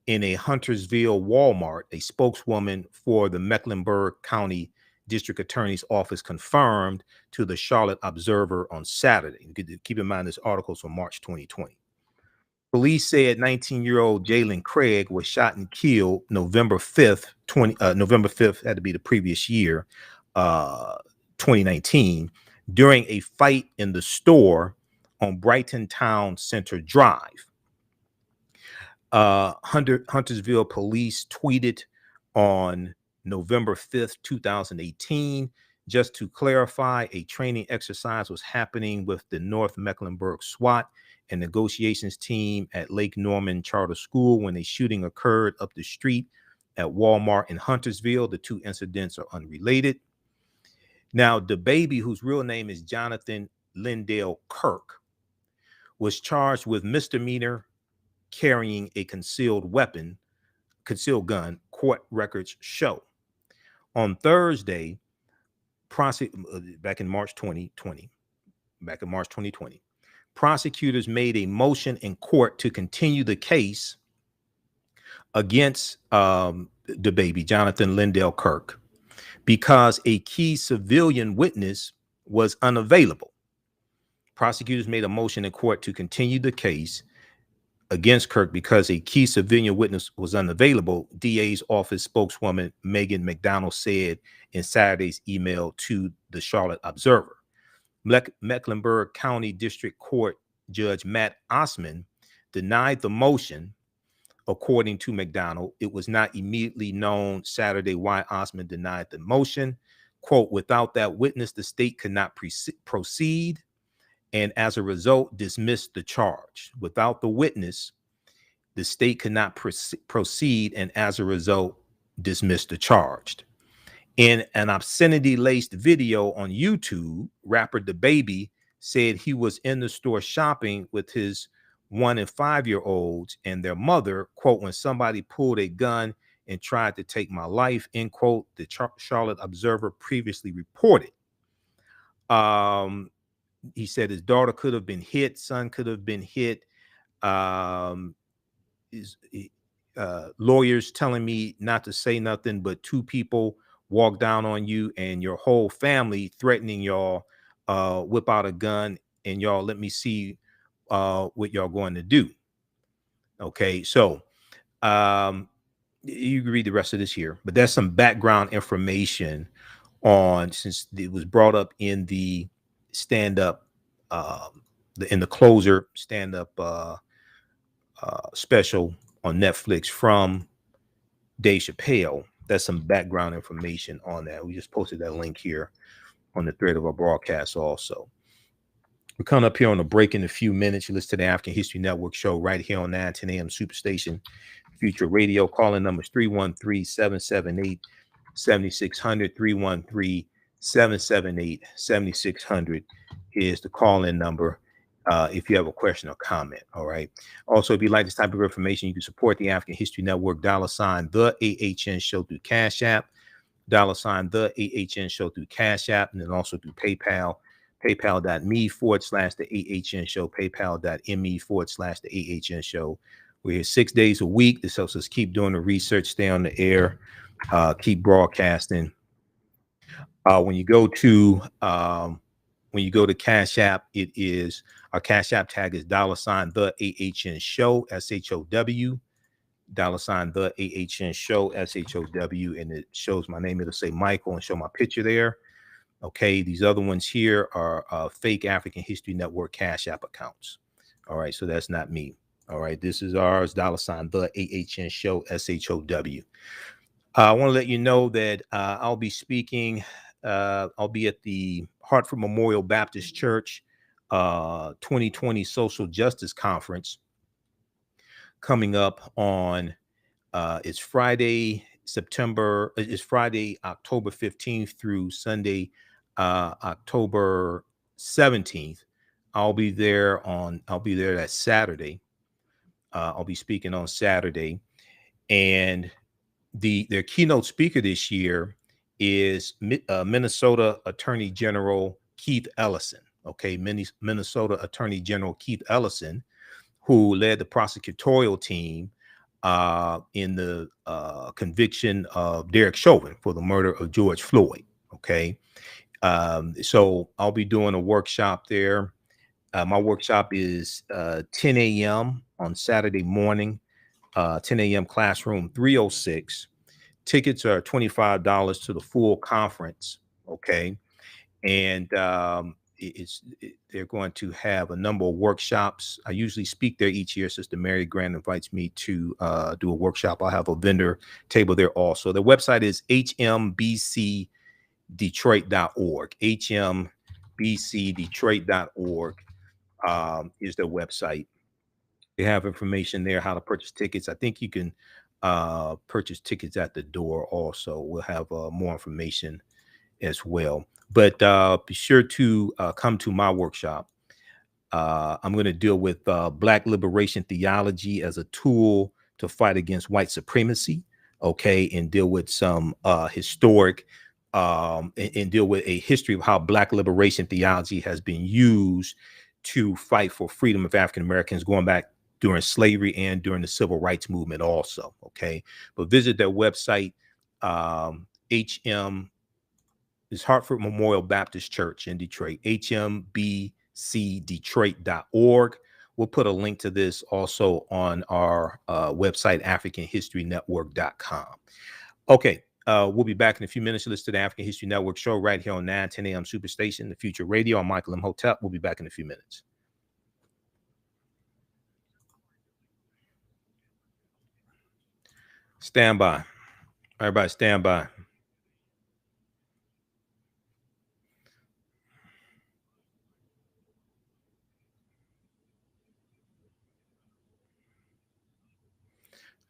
in a Huntersville Walmart. A spokeswoman for the Mecklenburg County District Attorney's Office confirmed to the Charlotte Observer on Saturday. Keep in mind this article is from March 2020. Police said 19-year-old Jalen Craig was shot and killed November 5th, November 5th had to be the previous year, 2019, during a fight in the store on Brighton Town Center Drive. Huntersville police tweeted on November 5th, 2018, just to clarify, a training exercise was happening with the North Mecklenburg SWAT and negotiations team at Lake Norman Charter School when a shooting occurred up the street at Walmart in Huntersville. The two incidents are unrelated. Now, DaBaby, whose real name is Jonathan Lindell Kirk, was charged with misdemeanor carrying a concealed gun, court records show. On Thursday, back in March 2020, prosecutors made a motion in court to continue the case against DaBaby, Jonathan Lindell Kirk, because a key civilian witness was unavailable. Prosecutors made a motion in court to continue the case against Kirk because a key civilian witness was unavailable, DA's office spokeswoman Megan McDonald said in Saturday's email to the Charlotte Observer. Mecklenburg County District Court Judge Matt Osman denied the motion. According to McDonald, it was not immediately known Saturday why Osmond denied the motion. Quote, without that witness, the state could not proceed, and as a result, dismissed the charge. Without the witness, the state could not proceed, and as a result, dismissed the charge. In an obscenity-laced video on YouTube, rapper DaBaby said he was in the store shopping with his 1- and 5-year-olds and their mother, quote, when somebody pulled a gun and tried to take my life, end quote, the Charlotte Observer previously reported. He said his daughter could have been hit, son could have been hit. His lawyers telling me not to say nothing, but 2 people walk down on you and your whole family threatening y'all, whip out a gun and y'all let me see what y'all going to do. Okay, so you can read the rest of this here, but there's some background information on, since it was brought up in the stand-up, in the closer stand-up special on Netflix from Dave Chappelle. There's some background information on that. We just posted that link here on the thread of our broadcast also. We're coming up here on a break in a few minutes. You listen to the African History Network show right here on 910 AM Superstation Future Radio. Calling numbers 313-778-7600, 313-778-7600 is the call-in number if you have a question or comment. All right. Also, if you like this type of information, you can support the African History Network, $ the AHN show through Cash App, $ the AHN show through Cash App, and then also through PayPal. PayPal.me/the AHN show, PayPal.me/the AHN show. We're here 6 days a week. This helps us keep doing the research, stay on the air, keep broadcasting. When you go to Cash App, it is our Cash App tag is $ the AHN show, SHOW, $ the AHN show, SHOW, and it shows my name. It'll say Michael and show my picture there. Okay, these other ones here are fake African History Network Cash App accounts. All right, so that's not me. All right, this is ours, $ the AHN show, SHOW. I want to let you know that I'll be speaking. I'll be at the Hartford Memorial Baptist Church 2020 Social Justice Conference coming up on it's Friday, October 15th through Sunday, October 17th. I'll be there that Saturday. I'll be speaking on Saturday, and their keynote speaker this year is Minnesota Attorney General Keith Ellison. Okay, Minnesota Attorney General Keith Ellison, who led the prosecutorial team in the conviction of Derek Chauvin for the murder of George Floyd. Okay, so I'll be doing a workshop there. My workshop is 10 a.m. on Saturday morning, 10 a.m. classroom 306. Tickets are $25 to the full conference. Okay, and they're going to have a number of workshops. I usually speak there each year. Sister Mary Grant invites me to do a workshop. I'll have a vendor table there also. The website is hmbcdetroit.org. hmbcdetroit.org is their website. They have information there, how to purchase tickets. I think you can purchase tickets at the door also. We'll have more information as well. But be sure to come to my workshop. I'm going to deal with Black liberation theology as a tool to fight against white supremacy. Okay, and deal with some historic and deal with a history of how Black liberation theology has been used to fight for freedom of African Americans going back during slavery and during the civil rights movement also. Okay, but visit their website, is Hartford Memorial Baptist Church in Detroit, hmbcdetroit.org. We'll put a link to this also on our website, AfricanHistoryNetwork.com. Okay, we'll be back in a few minutes to listen to the African History Network show right here on 910 AM Superstation, the Future Radio. I'm Michael Imhotep. We'll be back in a few minutes. Stand by. Everybody stand by.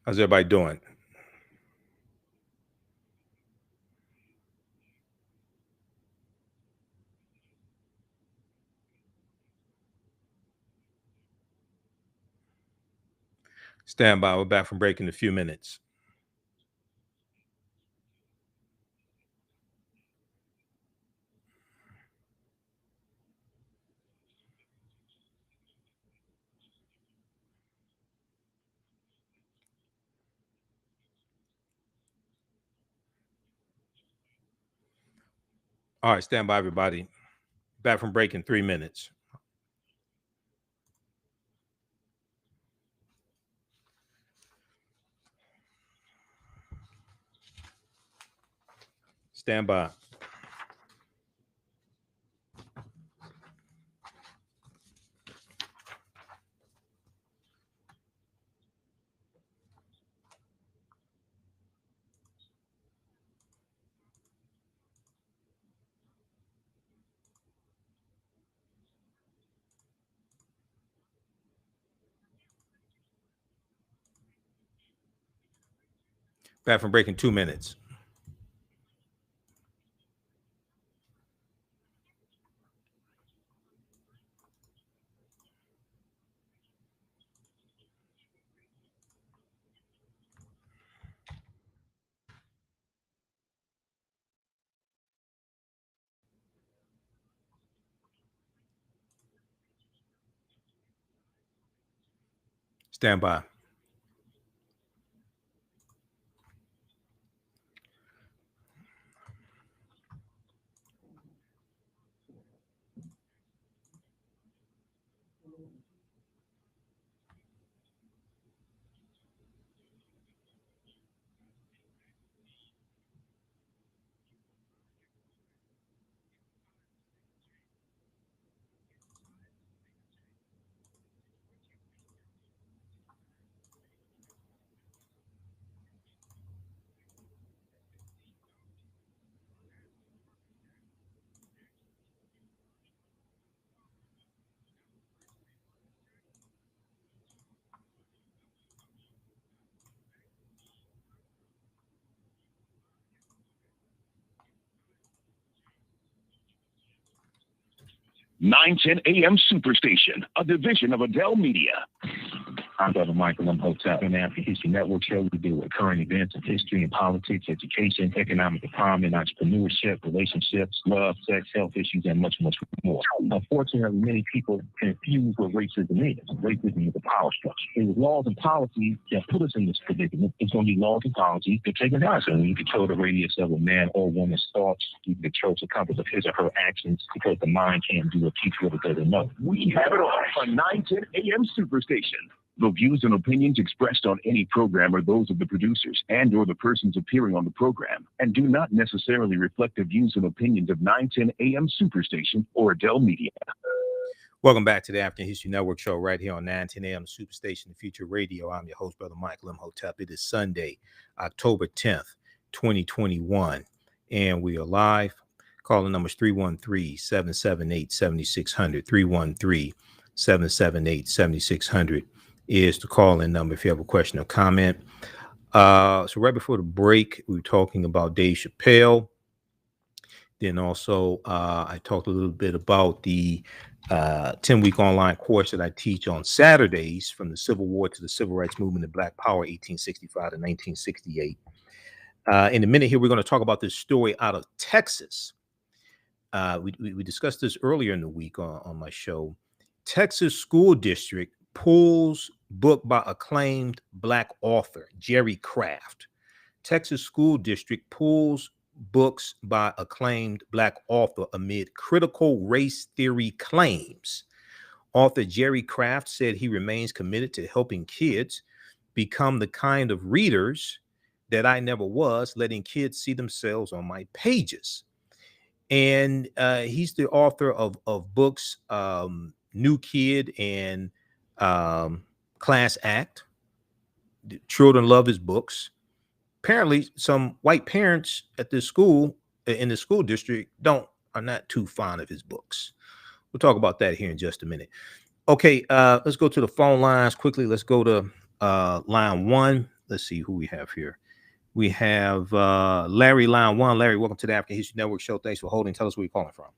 How's everybody doing? Stand by. We're back from break in a few minutes. All right, stand by, everybody. Back from break in 3 minutes. Stand by. Back from break in 2 minutes. Stand by. $9:10 a.m. Superstation, a division of Adele Media. I'm Brother Michael Imhotep, and after History Network show, we deal with current events of history and politics, education, economic empowerment, entrepreneurship, relationships, love, sex, health issues, and much, much more. Unfortunately, many people confuse what racism is. Racism is a power structure. It was laws and policies that put us in this predicament. It's going to be laws and policies that take us out. So you control the radius of a man or woman's thoughts. You control the compass of his or her actions because the mind can't do or teach what it doesn't know. We have it all on 9:10 a.m. Superstation. The views and opinions expressed on any program are those of the producers and or the persons appearing on the program and do not necessarily reflect the views and opinions of 9:10 a.m. Superstation or Adele Media. Welcome back to the African History Network show right here on 9:10 a.m. Superstation, the Future Radio. I'm your host, Brother Michael Imhotep. It is Sunday, October 10th, 2021, and we are live. Calling numbers 313-778-7600, 313-778-7600 is the call-in number if you have a question or comment. So right before the break, we were talking about Dave Chappelle. Then also, I talked a little bit about the 10-week online course that I teach on Saturdays from the Civil War to the Civil Rights Movement and Black Power, 1865 to 1968. In a minute here, we're going to talk about this story out of Texas. We discussed this earlier in the week on my show. Texas school district pulls book by acclaimed Black author Jerry Craft. Texas school district pulls books by acclaimed Black author amid critical race theory claims. Author Jerry Craft said he remains committed to helping kids become the kind of readers that I never was, letting kids see themselves on my pages. And he's the author of books, New Kid and Class Act. Children love his books. apparently some white parents at this school in the school district are not too fond of his books. We'll talk about that here in just a minute. Okay, let's go to the phone lines quickly. Let's go to line 1. Let's see who we have here. We have Larry, line 1. Larry, welcome to the African History Network show. Thanks for holding. Tell us where you're calling from.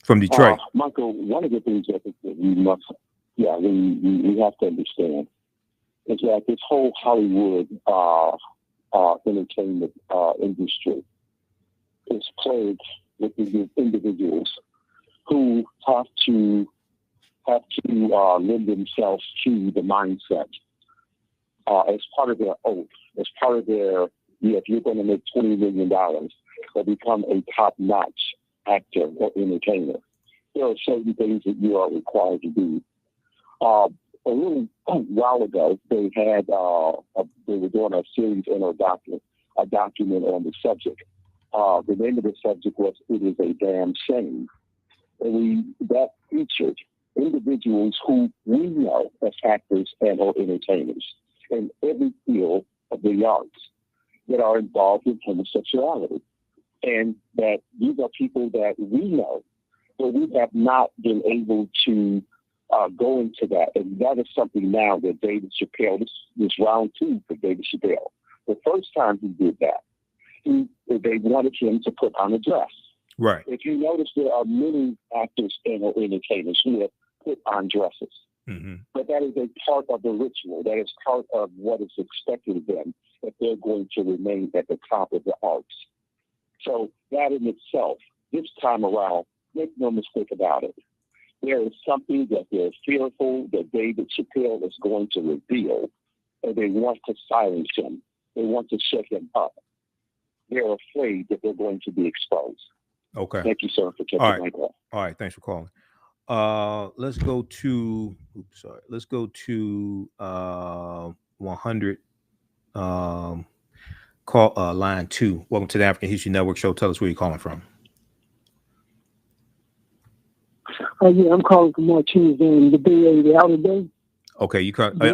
From Detroit. Michael, one of the things I think that we have to understand is that this whole Hollywood entertainment industry is plagued with these individuals who have to lend themselves to the mindset as part of their oath, as part of their, if you're going to make $20 million or become a top-notch actor or entertainer, there are certain things that you are required to do. A little while ago, they were doing a series and a document on the subject. The name of the subject was "It Is a Damn Shame," and that featured individuals who we know as actors and or entertainers in every field of the arts that are involved in homosexuality, and that these are people that we know, but we have not been able to go into that. And that is something now that David Chappelle, this round 2 for David Chappelle. The first time he did that, they wanted him to put on a dress. Right. If you notice, there are many actors and entertainers who have put on dresses. Mm-hmm. But that is a part of the ritual. That is part of what is expected of them if they're going to remain at the top of the arts. So that in itself, this time around, make no mistake about it, there is something that they're fearful that David Chappelle is going to reveal, and they want to silence him. They want to shut him up. They're afraid that they're going to be exposed. Okay. Thank you, sir, for taking my call. All right. Thanks for calling. Let's go to 100. Call line 2. Welcome to the African History Network show. Tell us where you're calling from. Yeah, I'm calling from Martinez in the Bay Area, Outer Bay. Okay, you can. Are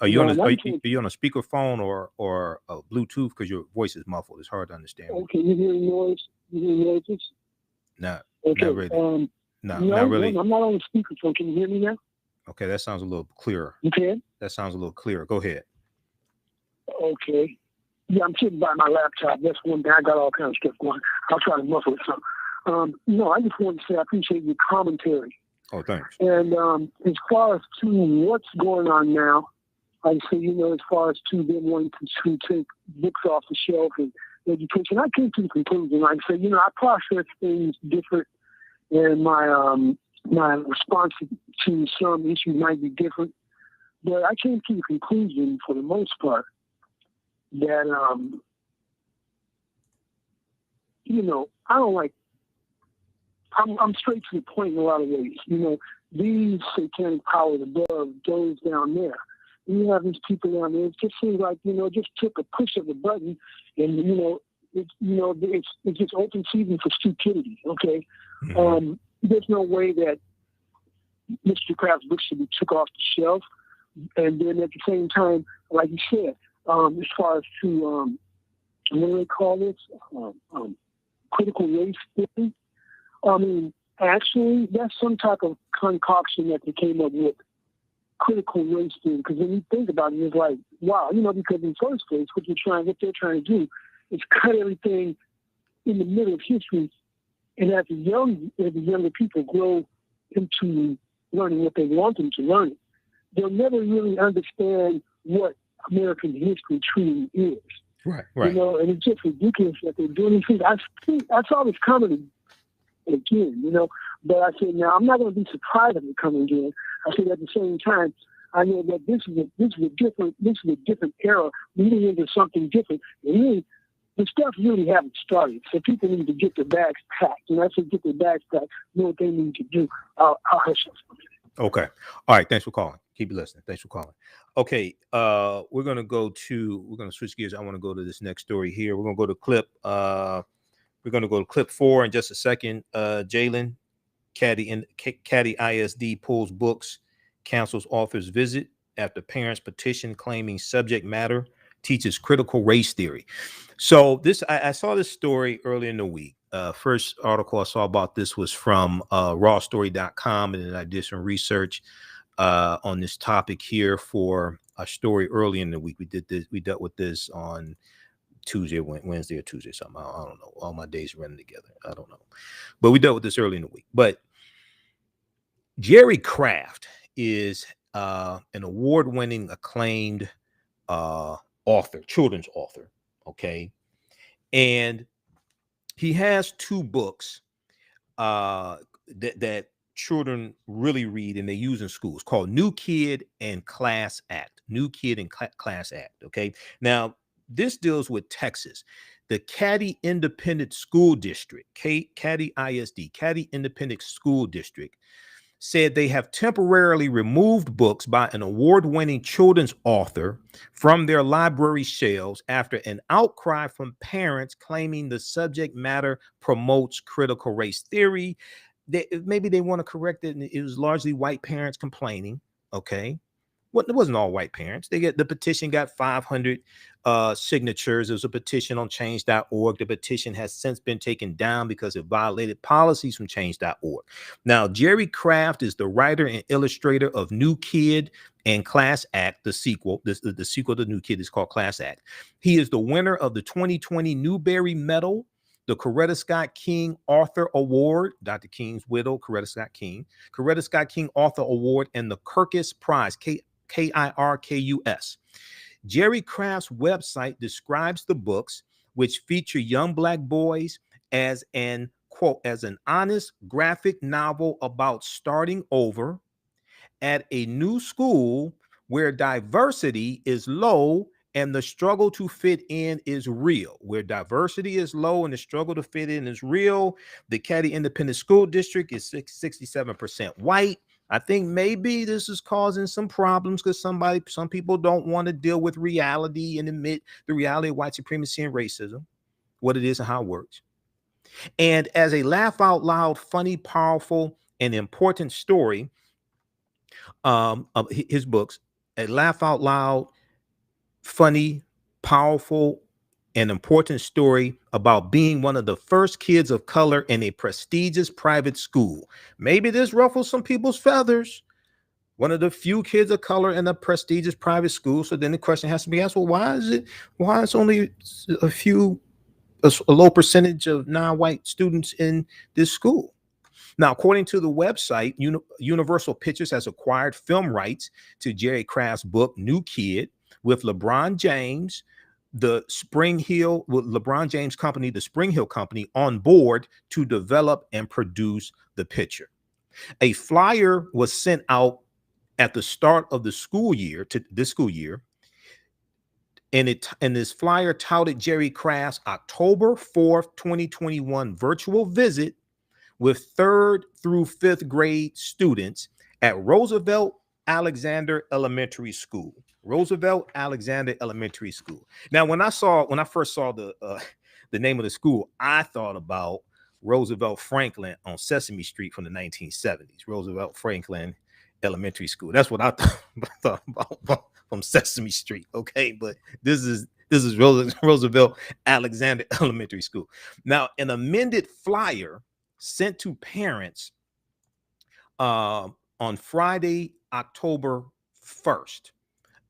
you on a speakerphone or a Bluetooth? Because your voice is muffled. It's hard to understand. Okay, you hear noise? You hear noises? Not okay. really. Not really. I'm not on the speakerphone. Can you hear me now? Okay, that sounds a little clearer. You can? That sounds a little clearer. Go ahead. Okay. Yeah, I'm sitting by my laptop. That's one thing. I got all kinds of stuff going. I'll try to muffle it some. I just want to say I appreciate your commentary. Oh, thanks. And as far as to what's going on now, I say, as far as to them wanting to take books off the shelf and education, I came to the conclusion, like I say, I process things different, and my response to some issues might be different. But I came to the conclusion, for the most part, that, I don't like, I'm straight to the point in a lot of ways. These satanic powers above, those down there. You have these people down there. It just seems like, just took a push of the button, and it's just open season for stupidity. Okay, Mm-hmm. There's no way that Mr. Kraft's books should be took off the shelf, and then at the same time, like you said, as far as to what do they call this? Critical race theory. I mean, actually, that's some type of concoction that they came up with, critical race theory. Because when you think about it, it's like, wow, because in the first place, what they're trying to do is cut everything in the middle of history. And as the younger people grow into learning what they want them to learn, they'll never really understand what American history truly is. Right. And it's just ridiculous that they're doing these things. I saw this coming again, but I said, now I'm not going to be surprised if it comes again. I said, at the same time, I know that this is a different era leading into something different. And really, the stuff really haven't started. So people need to get their bags packed. And I said, get their bags packed, know what they need to do. I'll hush up for a minute. Okay. All right. Thanks for calling. Keep listening. Thanks for calling. Okay. We're going to switch gears. I want to go to this next story here. We're going to go to clip. We're going to go to clip 4 in just a second. Jalen, Caddy ISD pulls books cancels author's visit after parents petition claiming subject matter teaches critical race theory. So this, I saw this story earlier in the week. First article I saw about this was from rawstory.com, and then I did some research on this topic here for a story early in the week. We dealt with this on Tuesday, Wednesday or Tuesday, something. I don't know. All my days running together. I don't know. But we dealt with this early in the week. But Jerry Craft is an award-winning, acclaimed author, children's author. Okay. And he has two books that children really read and they use in schools, called New Kid and Class Act. New Kid and Class Act. Okay. Now, this deals with Texas. The Caddy Independent School District, Caddy ISD, Caddy Independent School District, said they have temporarily removed books by an award-winning children's author from their library shelves after an outcry from parents claiming the subject matter promotes critical race theory. Maybe they want to correct it, and it was largely white parents complaining. Okay. Well, it wasn't all white parents. The petition got 500 signatures. There was a petition on change.org. The petition has since been taken down because it violated policies from change.org. Now, Jerry Craft is the writer and illustrator of New Kid and Class Act, the sequel. The sequel to New Kid is called Class Act. He is the winner of the 2020 Newbery Medal, the Coretta Scott King Author Award, Dr. King's widow, Coretta Scott King Author Award, and the Kirkus Prize, Kirkus. Jerry Craft's website describes the books, which feature young Black boys, as an, quote, as an honest graphic novel about starting over at a new school where diversity is low and the struggle to fit in is real. Where diversity is low and the struggle to fit in is real. The Caddy Independent School District is 67% white. I think maybe this is causing some problems because some people don't want to deal with reality and admit the reality of white supremacy and racism, what it is and how it works. And as a laugh out loud, funny, powerful, and important story of his books, a laugh out loud, funny, powerful, and important story about being one of the first kids of color in a prestigious private school. Maybe this ruffles some people's feathers. One of the few kids of color in a prestigious private school. So then the question has to be asked, well, why is only a low percentage of non-white students in this school? Now, according to the website, Universal Pictures has acquired film rights to Jerry Craft's book, New Kid, with LeBron James, the Spring Hill company, the Spring Hill company, on board to develop and produce the picture. A flyer was sent out at the start of the school year, and this flyer touted Jerry Craft's October 4th, 2021 virtual visit with 3rd through 5th grade students at Roosevelt Alexander Elementary School. Roosevelt Alexander Elementary School. Now, when I first saw the name of the school, I thought about Roosevelt Franklin on Sesame Street from the 1970s. Roosevelt Franklin Elementary School. That's what I thought about from Sesame Street. Okay, but this is Roosevelt Alexander Elementary School. Now, an amended flyer sent to parents on Friday, October 1st.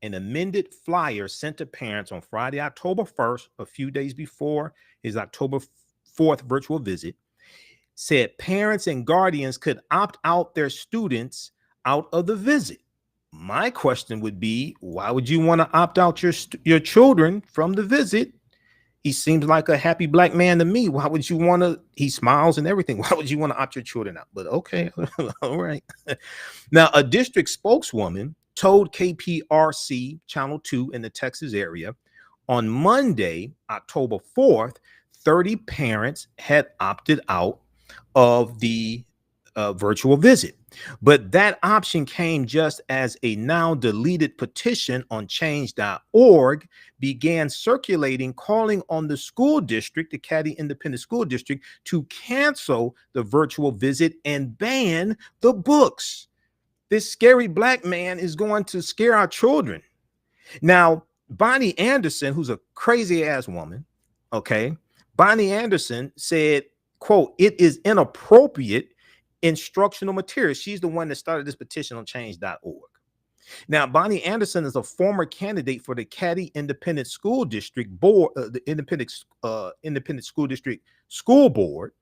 An amended flyer sent to parents on Friday, October 1st, a few days before his October 4th virtual visit, said parents and guardians could opt out their students out of the visit. My question would be, why would you want to opt out your children from the visit? He seems like a happy Black man to me. Why would you want to? He smiles and everything. Why would you want to opt your children out? But okay, all right. Now, a district spokeswoman told KPRC Channel 2 in the Texas area on Monday, October 4th, 30 parents had opted out of the virtual visit. But that option came just as a now deleted petition on change.org began circulating, calling on the school district, the Caddy Independent School District, to cancel the virtual visit and ban the books. this scary black man is going to scare our children. Now, Bonnie Anderson, who's a crazy ass woman, okay, Bonnie Anderson said, quote, "It is inappropriate instructional material." She's the one that started this petition on change.org. Now, Bonnie Anderson is a former candidate for the Caddy Independent School District Board, the Independent School District School Board.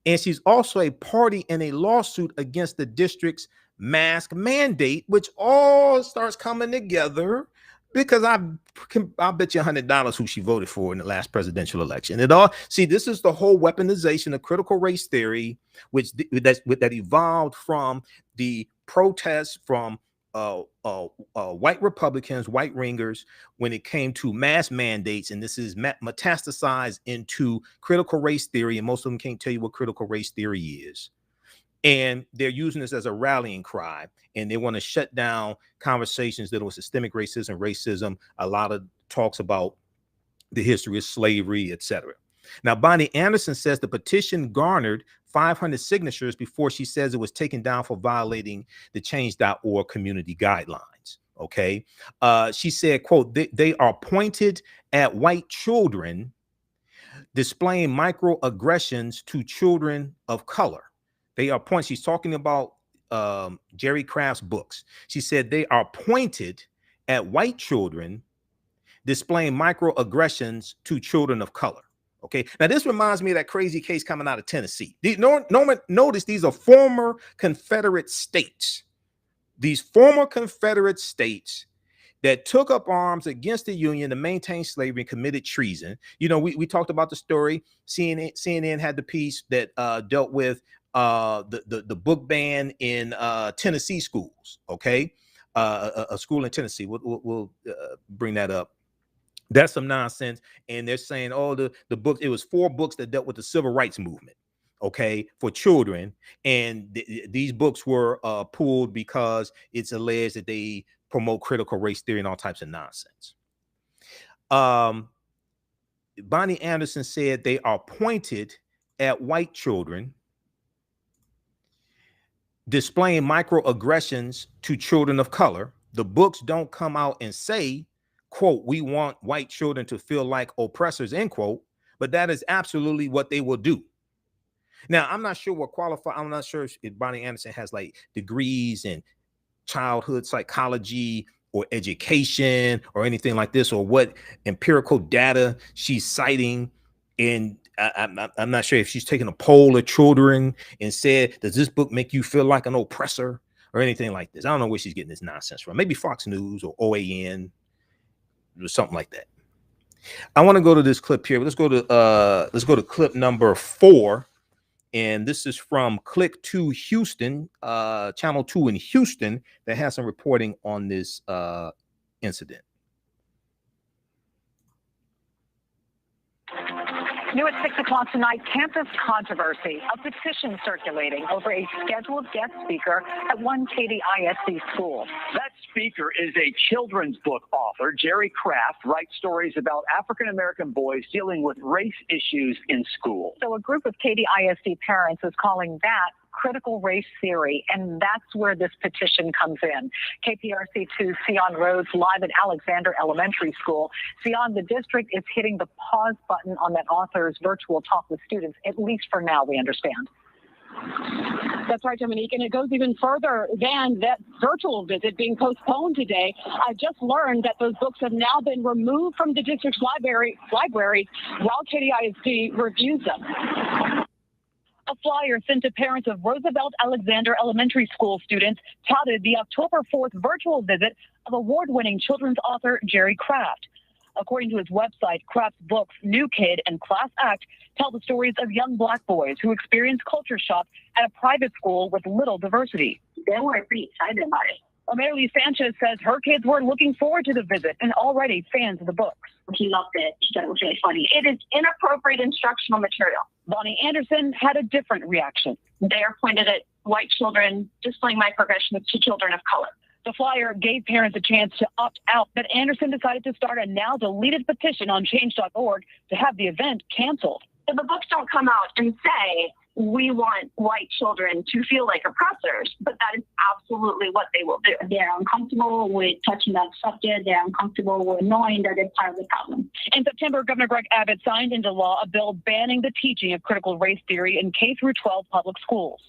And she's also a party in a lawsuit against the district's mask mandate, which all starts coming together because I'll bet you $100 who she voted for in the last presidential election. This is the whole weaponization of critical race theory, that evolved from the protests from white Republicans, white ringers, when it came to mask mandates, and this is metastasized into critical race theory, and most of them can't tell you what critical race theory is. And they're using this as a rallying cry, and they want to shut down conversations that was systemic racism, a lot of talks about the history of slavery, etc. Now, Bonnie Anderson says the petition garnered 500 signatures before she says it was taken down for violating the change.org community guidelines. Okay. She said, quote, they are pointed at white children displaying microaggressions to children of color. She's talking about Jerry Craft's books. She said they are pointed at white children displaying microaggressions to children of color. Okay, now this reminds me of that crazy case coming out of Tennessee. Notice these are former Confederate states. These former Confederate states that took up arms against the Union to maintain slavery and committed treason. You know, we talked about the story. CNN had the piece that dealt with the book ban in Tennessee schools. Okay, a school in Tennessee. We'll bring that up. That's some nonsense. And they're saying, oh, the book, it was 4 books that dealt with the civil rights movement, okay, for children. And these books were pulled because it's alleged that they promote critical race theory and all types of nonsense. Bonnie Anderson said they are pointed at white children displaying microaggressions to children of color. The books don't come out and say, quote, we want white children to feel like oppressors, end quote, but that is absolutely what they will do. Now, I'm not sure I'm not sure if Bonnie Anderson has like degrees in childhood psychology or education or anything like this, or what empirical data she's citing. And I'm not sure if she's taken a poll of children and said, does this book make you feel like an oppressor or anything like this? I don't know where she's getting this nonsense from. Maybe Fox News or OAN or something like that. I want to go to this clip here. Let's go to clip number 4. And this is from Click 2 Houston, Channel 2 in Houston, that has some reporting on this incident. New at 6 o'clock tonight, campus controversy, a petition circulating over a scheduled guest speaker at one Katy ISD school. That speaker is a children's book author. Jerry Craft writes stories about African-American boys dealing with race issues in school. So a group of Katy ISD parents is calling that critical race theory, and that's where this petition comes in. KPRC2 Sion Rhodes live at Alexander Elementary School. Sion, the district is hitting the pause button on that author's virtual talk with students, at least for now, we understand. That's right, Dominique, and it goes even further than that virtual visit being postponed today. I just learned that those books have now been removed from the district's libraries while Katy ISD reviews them. A flyer sent to parents of Roosevelt Alexander Elementary School students touted the October 4th virtual visit of award-winning children's author Jerry Craft. According to his website, Craft's books, New Kid and Class Act, tell the stories of young black boys who experienced culture shock at a private school with little diversity. They were pretty excited about it. Amelie Sanchez says her kids were looking forward to the visit and already fans of the books. He loved it. He thought it was really funny. It is inappropriate instructional material. Bonnie Anderson had a different reaction. They are pointed at white children displaying microaggressions to children of color. The flyer gave parents a chance to opt out, but Anderson decided to start a now deleted petition on change.org to have the event canceled. If the books don't come out and say we want white children to feel like oppressors, but that is absolutely what they will do. They're uncomfortable with touching that subject. They're uncomfortable with knowing that they're part of the problem. In September, Governor Greg Abbott signed into law a bill banning the teaching of critical race theory in K through 12 public schools.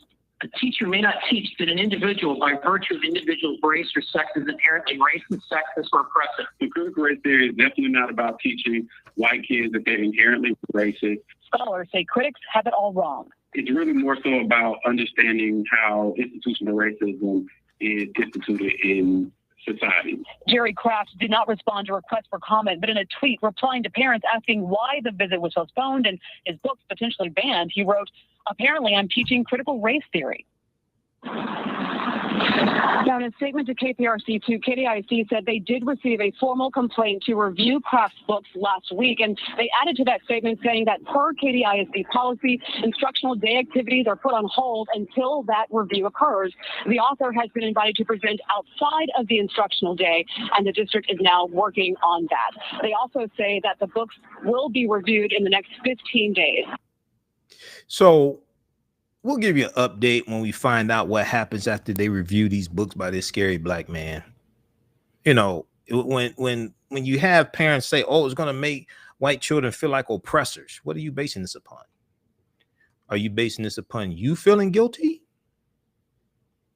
A teacher may not teach that an individual, by virtue of the individual's race or sex, is inherently racist, sexist, or oppressive. The critical race theory is definitely not about teaching white kids that they're inherently racist. Scholars say critics have it all wrong. It's really more so about understanding how institutional racism is instituted in society. Jerry Kraft did not respond to requests for comment, but in a tweet replying to parents asking why the visit was postponed and his books potentially banned, he wrote, "Apparently I'm teaching critical race theory." Now, in a statement to KPRC2, KDIC said they did receive a formal complaint to review Kraft's books last week, and they added to that statement saying that per KDIC policy, instructional day activities are put on hold until that review occurs. The author has been invited to present outside of the instructional day, and the district is now working on that. They also say that the books will be reviewed in the next 15 days. So we'll give you an update when we find out what happens after they review these books by this scary black man. You know, when you have parents say, "Oh, it's going to make white children feel like oppressors," what are you basing this upon? Are you basing this upon you feeling guilty?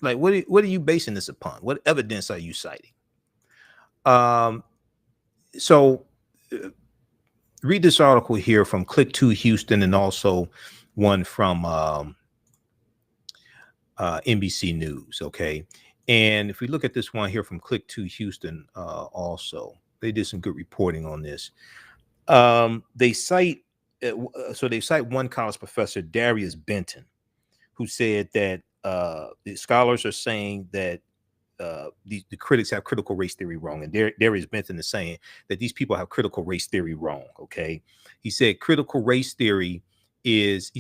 Like, what are you basing this upon? What evidence are you citing? So read this article here from Click 2 Houston, and also one from NBC News. Okay. And if we look at this one here from Click 2 Houston, also, they did some good reporting on this. They cite one college professor, Darius Benton, who said that the scholars are saying that the critics have critical race theory wrong. And Darius Benton is saying that these people have critical race theory wrong. Okay. He said critical race theory is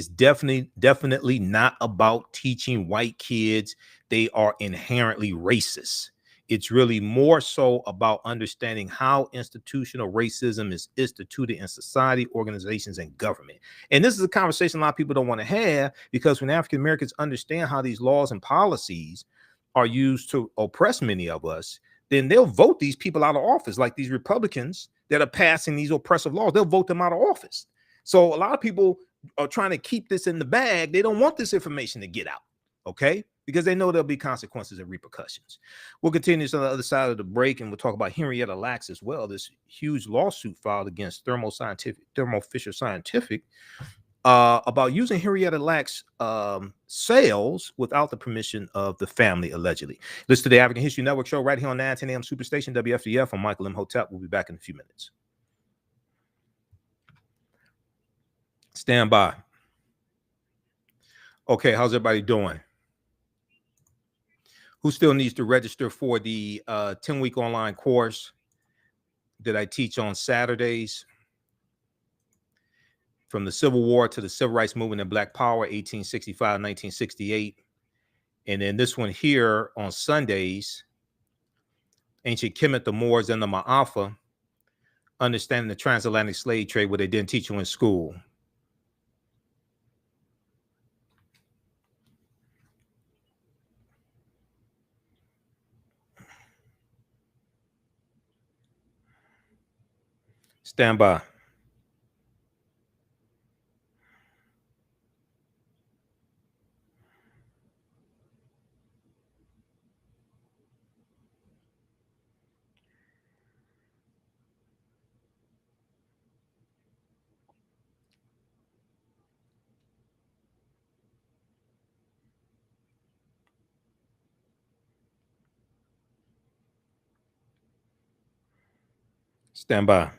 definitely not about teaching white kids they are inherently racist. It's really more so about understanding how institutional racism is instituted in society, organizations, and government. And this is a conversation a lot of people don't want to have, because when African Americans understand how these laws and policies are used to oppress many of us, then they'll vote these people out of office, like these Republicans that are passing these oppressive laws. They'll vote them out of office. So a lot of people are trying to keep this in the bag. They don't want this information to get out, okay? Because they know there'll be consequences and repercussions. We'll continue this on the other side of the break, and we'll talk about Henrietta Lacks as well, this huge lawsuit filed against Thermo Fisher Scientific about using Henrietta Lacks' sales without the permission of the family, allegedly. Listen to the African History Network show right here on 910 AM Superstation, WFDF. I'm Michael Imhotep. We'll be back in a few minutes. Stand by. Okay, how's everybody doing? Who still needs to register for the 10-week online course that I teach on Saturdays? From the Civil War to the Civil Rights Movement and Black Power, 1865, 1968. And then this one here on Sundays, Ancient Kemet, the Moors, and the Ma'afa, Understanding the Transatlantic Slave Trade, what they didn't teach you in school. Stand by. Stand by.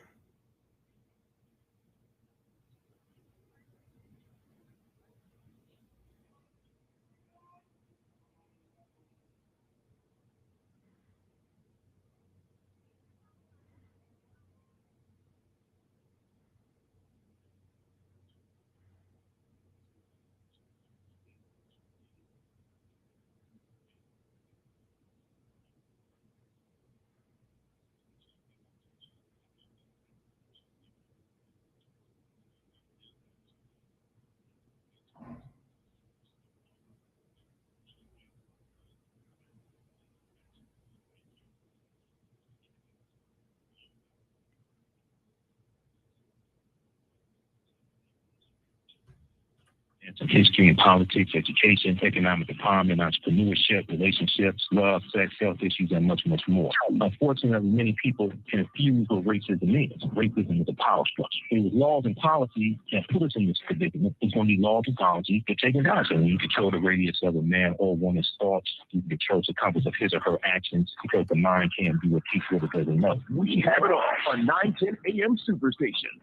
history and politics, education, economic empowerment, entrepreneurship, relationships, love, sex, health issues, and much, much more. Unfortunately, many people confuse what racism is. Racism is a power structure. It was laws and policies that put us in this predicament. It's going to be laws and policies that take us out. So when you control the radius of a man or woman's thoughts, you control the compass of his or her actions, because the mind can't do what what it doesn't know. We have it all on 910 AM Superstation.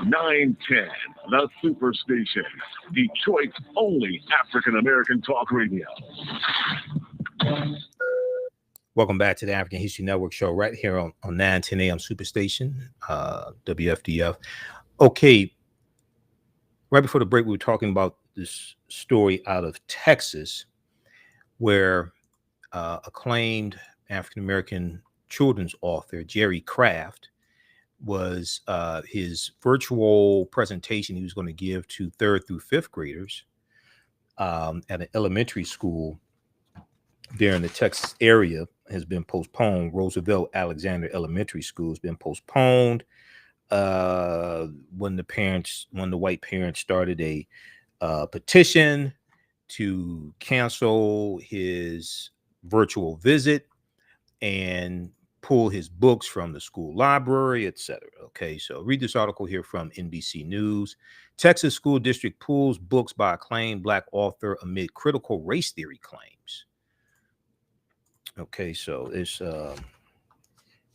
910, the Superstation, Detroit's only African-American talk radio. Welcome back to the African History Network show right here on 910 AM Superstation, WFDF. Okay, right before the break, we were talking about this story out of Texas where acclaimed African-American children's author Jerry Craft was his virtual presentation he was going to give to 3rd through 5th graders at an elementary school there in the Texas area has been postponed. Roosevelt Alexander Elementary School has been postponed when the white parents started a petition to cancel his virtual visit and pull his books from the school library, etc. Okay, so read this article here from NBC News. Texas school district pulls books by acclaimed Black author amid critical race theory claims. Okay, so it's I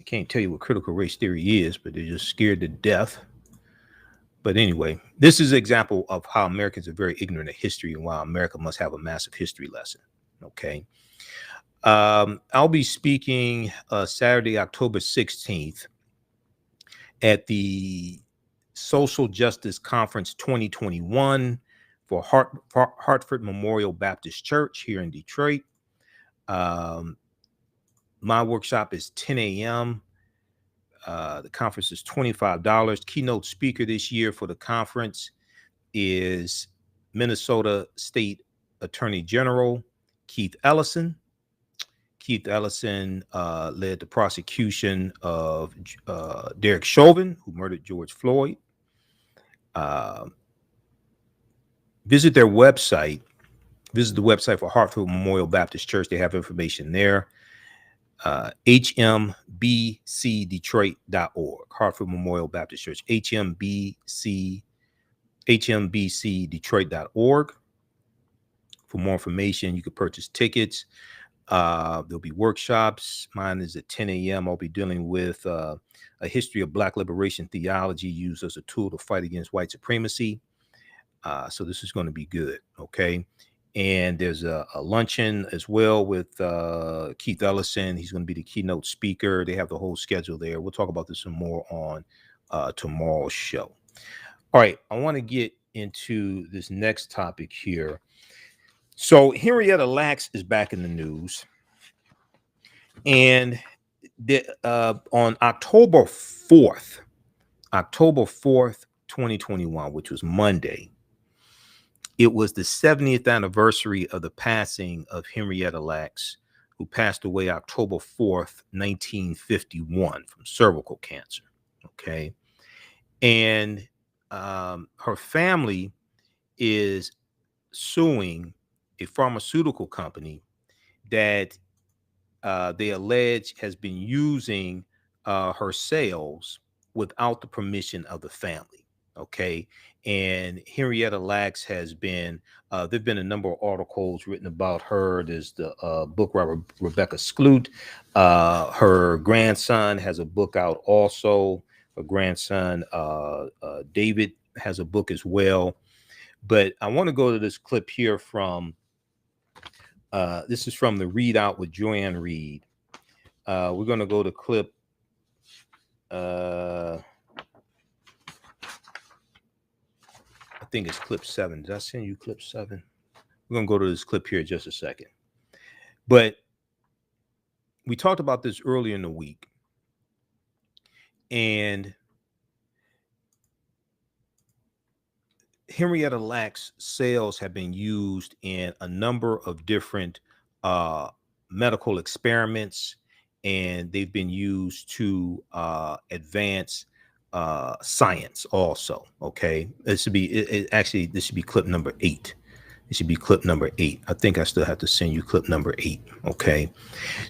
can't tell you what critical race theory is, but they're just scared to death. But anyway, this is an example of how Americans are very ignorant of history and why America must have a massive history lesson. Okay. I'll be speaking Saturday, October 16th at the Social Justice Conference 2021 for Hartford Memorial Baptist Church here in Detroit. My workshop is 10 a.m. The conference is $25. Keynote speaker this year for the conference is Minnesota State Attorney General Keith Ellison. Keith Ellison led the prosecution of Derek Chauvin, who murdered George Floyd. Visit their website. Visit the website for Hartford Memorial Baptist Church. They have information there. HMBCDetroit.org. Hartford Memorial Baptist Church. HMBCDetroit.org. For more information, you can purchase tickets. There'll be workshops. Mine is at 10 a.m. I'll be dealing with a history of Black liberation theology used as a tool to fight against white supremacy. So this is going to be good. Okay. And there's a luncheon as well with Keith Ellison. He's going to be the keynote speaker. They have the whole schedule there. We'll talk about this some more on tomorrow's show. All right. I want to get into this next topic here. So Henrietta Lacks is back in the news. And on October 4th, 2021, which was Monday, it was the 70th anniversary of the passing of Henrietta Lacks, who passed away October 4th, 1951 from cervical cancer. Okay. And her family is suing a pharmaceutical company that they allege has been using her sales without the permission of the family. Okay. And Henrietta Lacks has been, there've been a number of articles written about her. There's the book by Rebecca Skloot. Her grandson has a book out also. Her grandson, David, has a book as well. But I want to go to this clip here from, this is from the Readout with Joanne Reed. We're going to go to clip, I think it's clip 7. Did I send you clip 7? We're going to go to this clip here in just a second. But we talked about this earlier in the week. And Henrietta Lacks' sales have been used in a number of different medical experiments, and they've been used to advance science also. Okay, it should be actually this should be clip number 8. It should be clip number 8. I think I still have to send you clip number 8. Okay,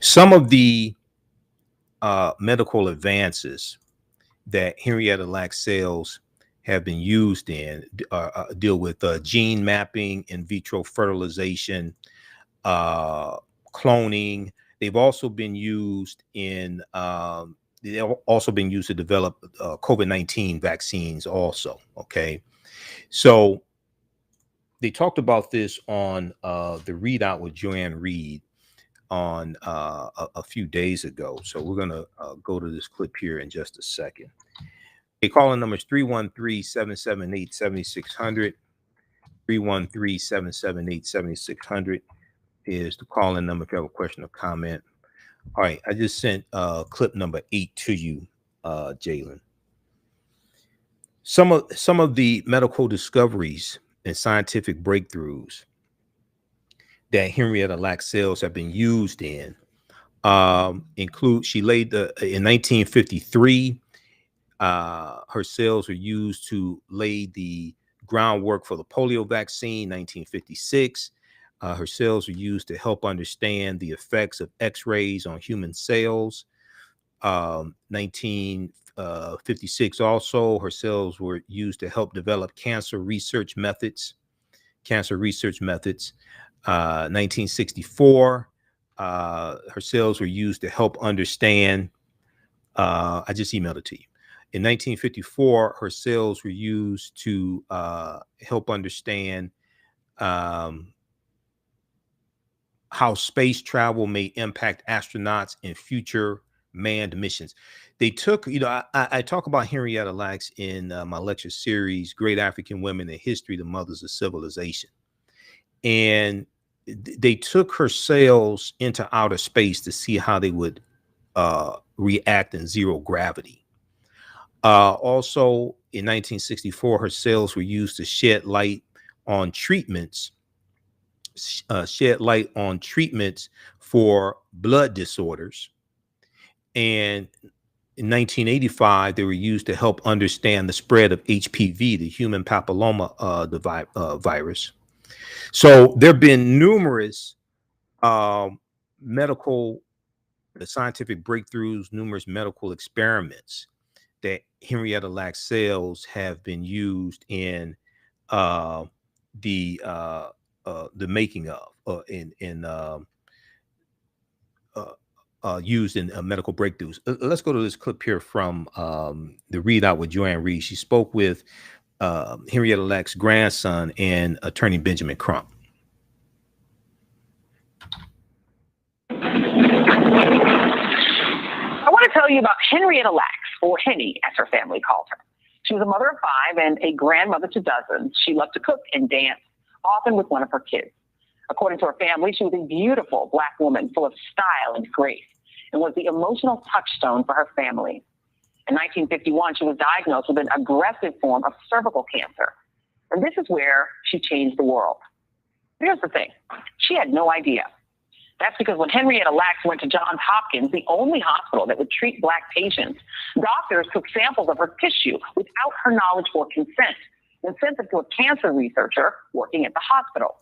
some of the medical advances that Henrietta Lacks cells have been used in deal with gene mapping, in vitro fertilization, cloning. They've also been used in to develop COVID-19 vaccines also. Okay, so they talked about this on the Readout with Joanne Reed on a few days ago. So we're going to go to this clip here in just a second. The calling number is 313-778-7600. 313-778-7600 is the calling number if you have a question or comment. All right, I just sent clip number 8 to you, Jalen. Some of the medical discoveries and scientific breakthroughs that Henrietta Lacks cells have been used in include, she laid in 1953, her cells were used to lay the groundwork for the polio vaccine. 1956, her cells were used to help understand the effects of X-rays on human cells. 1956 also, her cells were used to help develop cancer research methods. 1964, her cells were used to help understand, I just emailed it to you. In 1954, her cells were used to help understand how space travel may impact astronauts in future manned missions. They took, I talk about Henrietta Lacks in my lecture series, Great African Women in History, the Mothers of Civilization. And they took her cells into outer space to see how they would react in zero gravity. Also, in 1964, her cells were used to shed light on treatments for blood disorders. And in 1985, they were used to help understand the spread of HPV, the human papilloma virus. So there have been numerous scientific breakthroughs, numerous medical experiments that Henrietta Lacks cells have been used in the making of, used in medical breakthroughs. Let's go to this clip here from the Readout with Joanne Reed. She spoke with Henrietta Lacks' grandson and attorney Benjamin Crump. I want to tell you about Henrietta Lacks, or Henny, as her family called her. She was a mother of 5 and a grandmother to dozens. She loved to cook and dance, often with one of her kids. According to her family, she was a beautiful Black woman full of style and grace, and was the emotional touchstone for her family. In 1951, she was diagnosed with an aggressive form of cervical cancer. And this is where she changed the world. Here's the thing. She had no idea. That's because when Henrietta Lacks went to Johns Hopkins, the only hospital that would treat Black patients, doctors took samples of her tissue without her knowledge or consent and sent them to a cancer researcher working at the hospital.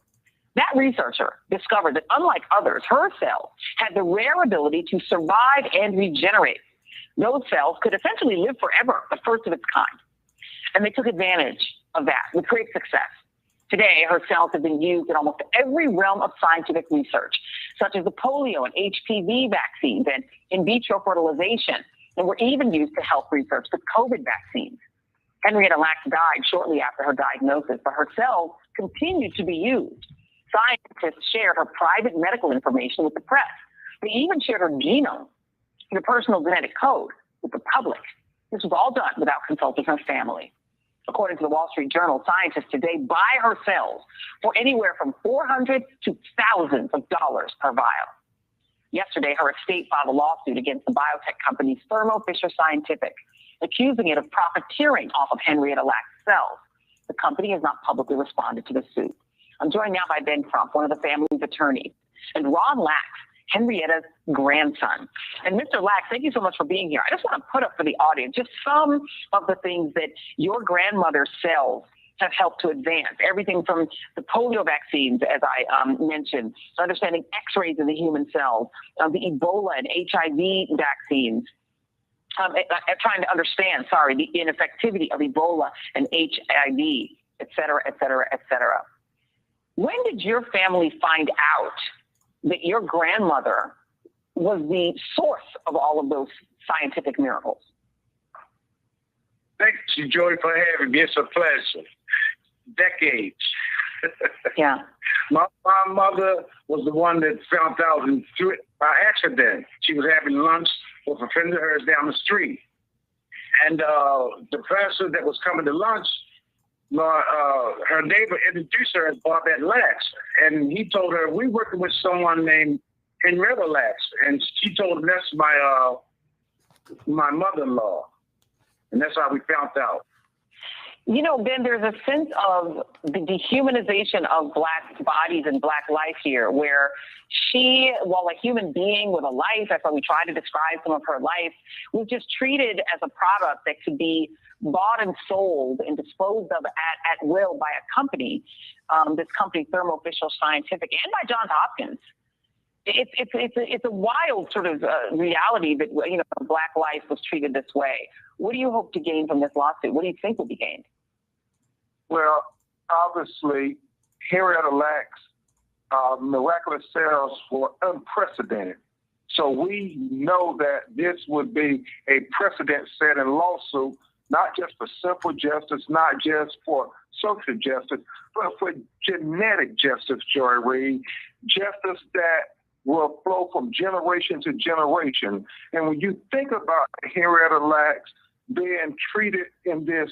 That researcher discovered that, unlike others, her cells had the rare ability to survive and regenerate. Those cells could essentially live forever, the first of its kind. And they took advantage of that with great success. Today, her cells have been used in almost every realm of scientific research, such as the polio and HPV vaccines and in vitro fertilization, and were even used to help research the COVID vaccines. Henrietta Lacks died shortly after her diagnosis, but her cells continued to be used. Scientists shared her private medical information with the press. They even shared her genome, her personal genetic code, with the public. This was all done without consulting her family. According to the Wall Street Journal, scientists today buy her cells for anywhere from $400 to thousands of dollars per vial. Yesterday, her estate filed a lawsuit against the biotech company Thermo Fisher Scientific, accusing it of profiteering off of Henrietta Lacks' cells. The company has not publicly responded to the suit. I'm joined now by Ben Crump, one of the family's attorneys. And Ron Lacks Henrietta's grandson. And Mr. Lax, thank you so much for being here. I just want to put up for the audience just some of the things that your grandmother's cells have helped to advance. Everything from the polio vaccines, as I mentioned, understanding X-rays of the human cells, the Ebola and HIV vaccines, trying to understand, the ineffectivity of Ebola and HIV, et cetera, et cetera, et cetera. When did your family find out that your grandmother was the source of all of those scientific miracles? Thank you, Joy, for having me. It's a pleasure. Decades. Yeah. My mother was the one that found out and threw it by accident. She was having lunch with a friend of hers down the street. And the professor that was coming to lunch, her neighbor introduced her as Barbette Lax. And he told her, we working with someone named Henrietta Lax. And she told him that's my mother-in-law. And that's how we found out. You know, Ben, there's a sense of the dehumanization of Black bodies and Black life here, where she, while a human being with a life, that's how we try to describe some of her life, was just treated as a product that could be bought and sold and disposed of at will by a company, this company, Thermo Fisher Scientific, and by Johns Hopkins. It's a wild sort of reality that, you know, Black life was treated this way. What do you hope to gain from this lawsuit? What do you think will be gained? Well, obviously, Henrietta Lax miraculous cells were unprecedented. So we know that this would be a precedent-setting lawsuit, not just for simple justice, not just for social justice, but for genetic justice, Joy Reid, justice that will flow from generation to generation. And when you think about Henrietta Lax being treated in this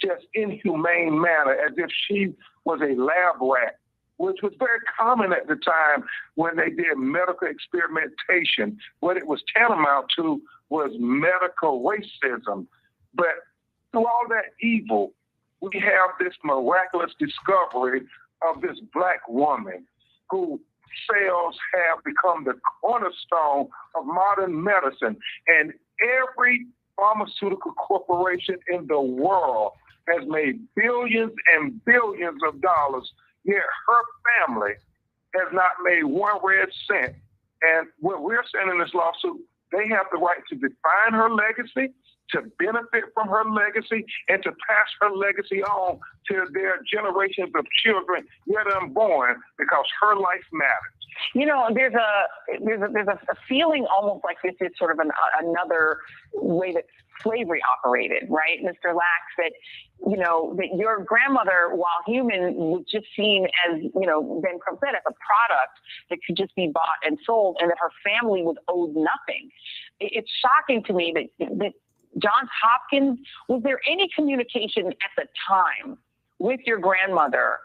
just inhumane manner, as if she was a lab rat, which was very common at the time when they did medical experimentation. What it was tantamount to was medical racism. But through all that evil, we have this miraculous discovery of this Black woman who cells have become the cornerstone of modern medicine. And every pharmaceutical corporation in the world has made billions and billions of dollars, yet her family has not made one red cent. And what we're saying in this lawsuit, they have the right to define her legacy, to benefit from her legacy, and to pass her legacy on to their generations of children yet unborn, because her life matters. You know, there's a feeling almost like this is sort of another way that slavery operated, right, Mr. Lax, that, you know, that your grandmother, while human, was just seen as, you know, Ben Crump said, as a product that could just be bought and sold, and that her family was owed nothing. It's shocking to me that Johns Hopkins, was there any communication at the time with your grandmother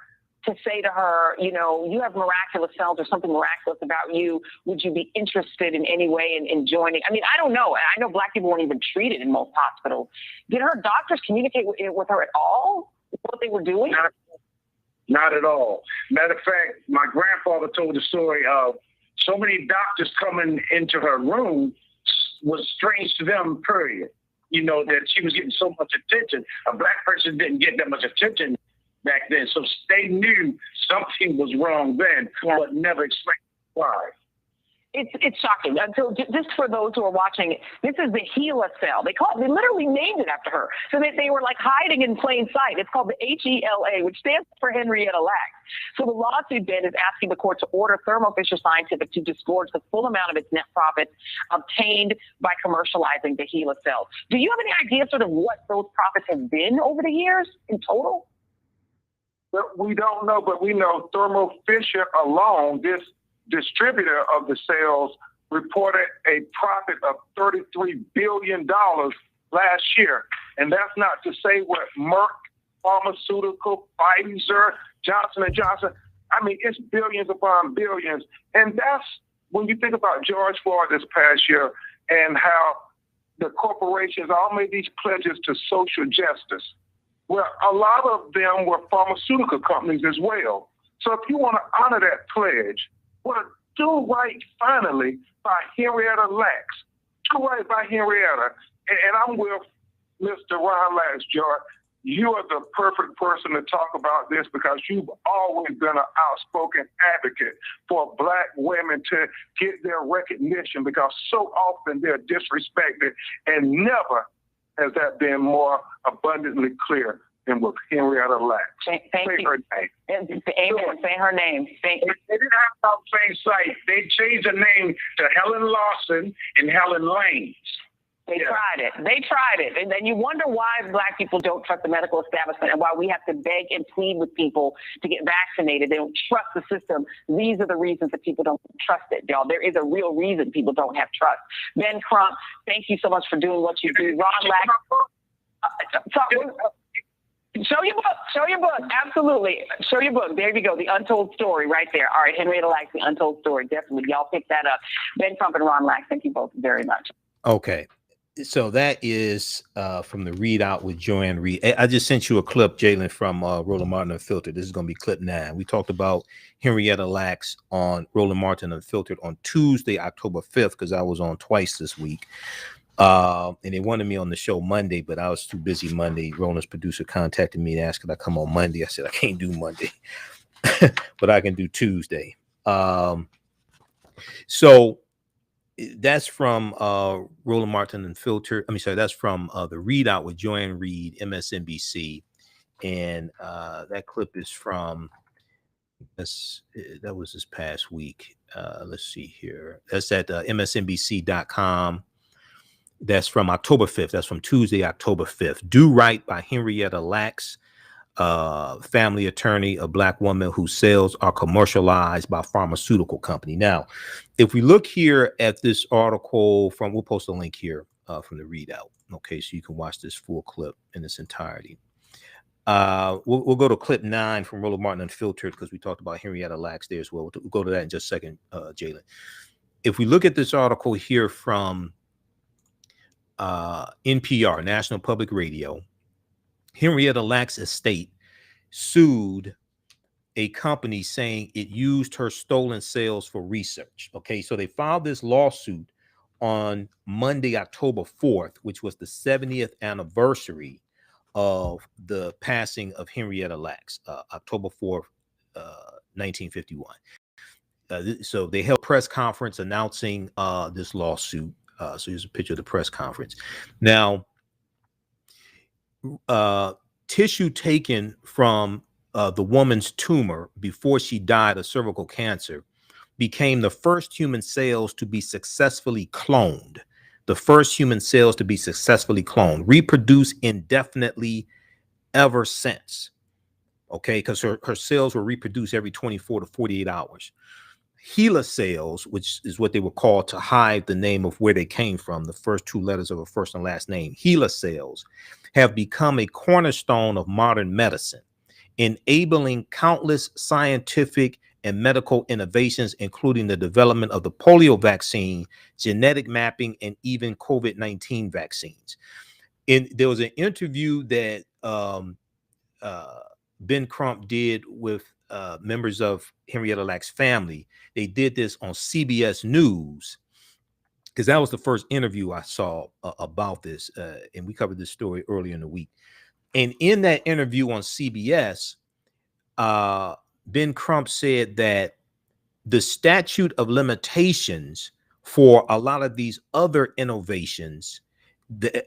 to say to her, you know, you have miraculous cells or something miraculous about you. Would you be interested in any way in joining? I mean, I don't know. I know Black people weren't even treated in most hospitals. Did her doctors communicate with her at all? What they were doing? Not at all. Matter of fact, my grandfather told the story of so many doctors coming into her room was strange to them, period. You know, that she was getting so much attention. A Black person didn't get that much attention back then. So they knew something was wrong then, but never explained why. It's shocking. So just for those who are watching, this is the HeLa cell. They literally named it after her. So they were like hiding in plain sight. It's called the HeLa, which stands for Henrietta Lax. So the lawsuit then is asking the court to order Thermo Fisher Scientific to disgorge the full amount of its net profits obtained by commercializing the HeLa cell. Do you have any idea sort of what those profits have been over the years in total? Well, we don't know, but we know Thermo Fisher alone, this distributor of the cells, reported a profit of $33 billion last year. And that's not to say what Merck Pharmaceutical, Pfizer, Johnson & Johnson, I mean, it's billions upon billions. And that's when you think about George Floyd this past year and how the corporations all made these pledges to social justice. Well, a lot of them were pharmaceutical companies as well. So if you want to honor that pledge, what Do right finally by Henrietta Lacks. Do right by Henrietta. And I'm with Mr. Ron Lacks, George. You are the perfect person to talk about this because you've always been an outspoken advocate for Black women to get their recognition because so often they're disrespected, and never has that been more abundantly clear than with Henrietta Lacks. Thank you. Her name. Amen. Say her name. They didn't have on the same site. They changed the name to Helen Lawson and Helen Lanes. They tried it. They tried it. And then you wonder why Black people don't trust the medical establishment and why we have to beg and plead with people to get vaccinated. They don't trust the system. These are the reasons that people don't trust it, y'all. There is a real reason people don't have trust. Ben Crump, thank you so much for doing what you do. Ron Lack. Show your book. Show your book. Absolutely. Show your book. There you go. The Untold Story right there. All right. Henrietta Lacks, The Untold Story. Definitely. Y'all pick that up. Ben Crump and Ron Lack, thank you both very much. Okay. So that is from the Readout with Joanne Reed. I just sent you a clip, Jalen, from Roland Martin Unfiltered. This is going to be clip 9. We talked about Henrietta Lacks on Roland Martin Unfiltered on Tuesday, October 5th, because I was on twice this week. And they wanted me on the show Monday, but I was too busy Monday. Roland's producer contacted me and asked could I come on Monday. I said I can't do Monday, but I can do Tuesday. So that's from Roland Martin Unfiltered. That's from the Readout with Joanne Reed, MSNBC. And that clip is from that was this past week. Let's see here. That's at msnbc.com. That's from October 5th. That's from Tuesday, October 5th. Do Right by Henrietta Lacks, family attorney, a Black woman whose sales are commercialized by pharmaceutical company. Now, if we look here at this article we'll post a link here from the Readout. Okay, so you can watch this full clip in its entirety. We'll go to clip 9 from Roland Martin Unfiltered because we talked about Henrietta Lacks there as well. We'll go to that in just a second, Jalen. If we look at this article here from NPR, National Public Radio, Henrietta Lacks' estate sued a company saying it used her stolen sales for research. Okay, so they filed this lawsuit on Monday, October 4th, which was the 70th anniversary of the passing of Henrietta Lacks, October 4th, 1951. So they held a press conference announcing this lawsuit. So here's a picture of the press conference. Now, tissue taken from the woman's tumor before she died of cervical cancer became the first human cells to be successfully cloned. The first human cells to be successfully cloned, reproduced indefinitely ever since. Okay, because her cells were reproduced every 24 to 48 hours. HeLa cells, which is what they were called to hide the name of where they came from, the first 2 letters of her first and last name, HeLa cells, have become a cornerstone of modern medicine, enabling countless scientific and medical innovations, including the development of the polio vaccine, genetic mapping, and even COVID-19 vaccines. There was an interview that Ben Crump did with members of Henrietta Lacks' family. They did this on CBS News because that was the first interview I saw about this, and we covered this story earlier in the week. And in that interview on CBS, Ben Crump said that the statute of limitations for a lot of these other innovations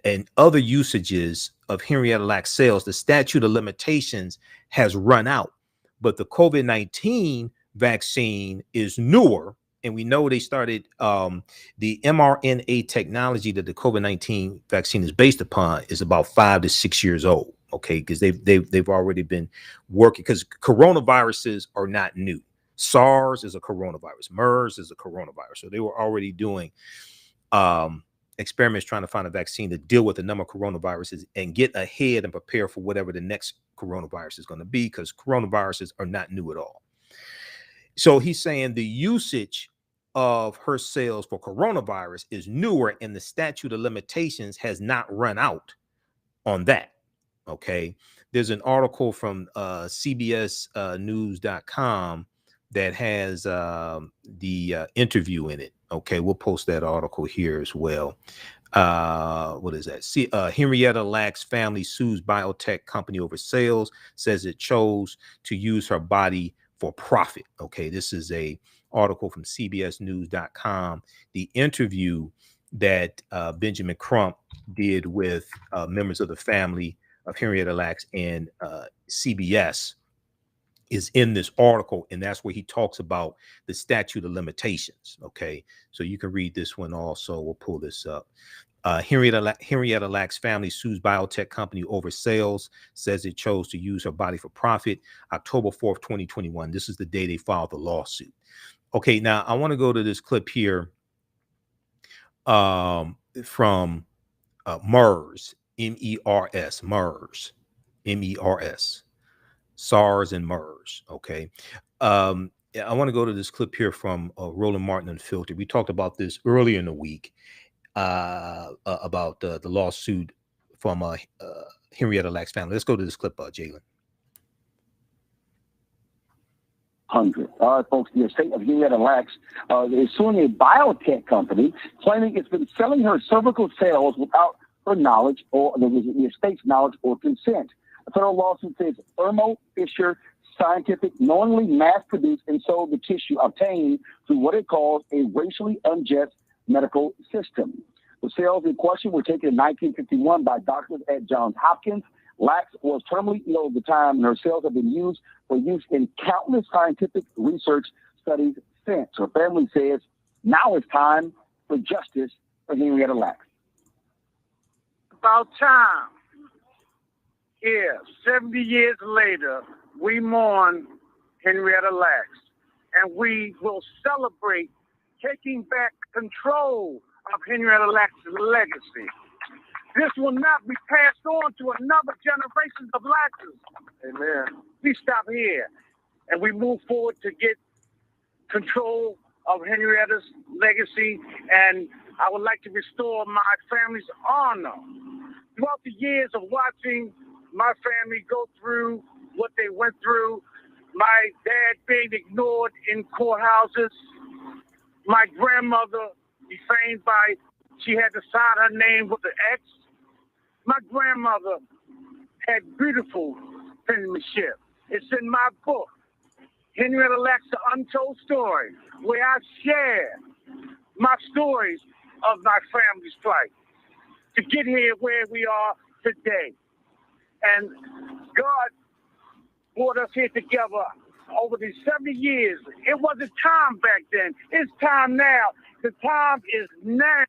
and other usages of Henrietta Lacks cells, the statute of limitations has run out. But the COVID-19 vaccine is newer. And we know they started the mRNA technology that the COVID-19 vaccine is based upon is about 5 to 6 years old. Okay, because they've already been working, because coronaviruses are not new. SARS is a coronavirus. MERS is a coronavirus. So they were already doing experiments trying to find a vaccine to deal with a number of coronaviruses and get ahead and prepare for whatever the next coronavirus is going to be, because coronaviruses are not new at all. So he's saying the usage of her cells for coronavirus is newer, and the statute of limitations has not run out on that. Okay, there's an article from CBS News.com that has the interview in it. Okay, we'll post that article here as well. What is that? See, Henrietta Lacks family sues biotech company over sales, says it chose to use her body for profit. Okay, this is a article from cbsnews.com. The interview that Benjamin Crump did with members of the family of Henrietta Lacks and CBS is in this article, and that's where he talks about the statute of limitations. Okay, so you can read this one also. We'll pull this up. Henrietta Lacks family sues biotech company over sales, says it chose to use her body for profit. October 4th, 2021. This is the day they filed the lawsuit. Okay, now I want to go to this clip here from MERS, MERS, MERS, MERS. SARS and MERS. Okay. I want to go to this clip here from Roland Martin Unfiltered. We talked about this earlier in the week about the lawsuit from Henrietta Lacks family. Let's go to this clip, Jalen. 100. All right, folks, the estate of Henrietta Lacks is suing a biotech company, claiming it's been selling her cervical cells without her knowledge or the estate's knowledge or consent. A federal lawsuit says Thermo Fisher Scientific knowingly mass-produced and sold the tissue obtained through what it calls a racially unjust medical system. The cells in question were taken in 1951 by doctors at Johns Hopkins. Lacks was terminally ill at the time, and her cells have been used for use in countless scientific research studies since. Her family says now it's time for justice for Henrietta Lacks. About time. Yeah, 70 years later, we mourn Henrietta Lacks, and we will celebrate taking back control of Henrietta Lacks' legacy. This will not be passed on to another generation of Laxes. Amen. We stop here, and we move forward to get control of Henrietta's legacy, and I would like to restore my family's honor. Throughout the years of watching my family go through what they went through, my dad being ignored in courthouses, my grandmother defamed by, she had to sign her name with an X. My grandmother had beautiful penmanship. It's in my book, Henrietta Lacks, The Untold Story, where I share my stories of my family's plight to get here where we are today. And God brought us here together over these 70 years. It wasn't time back then. It's time now. The time is now.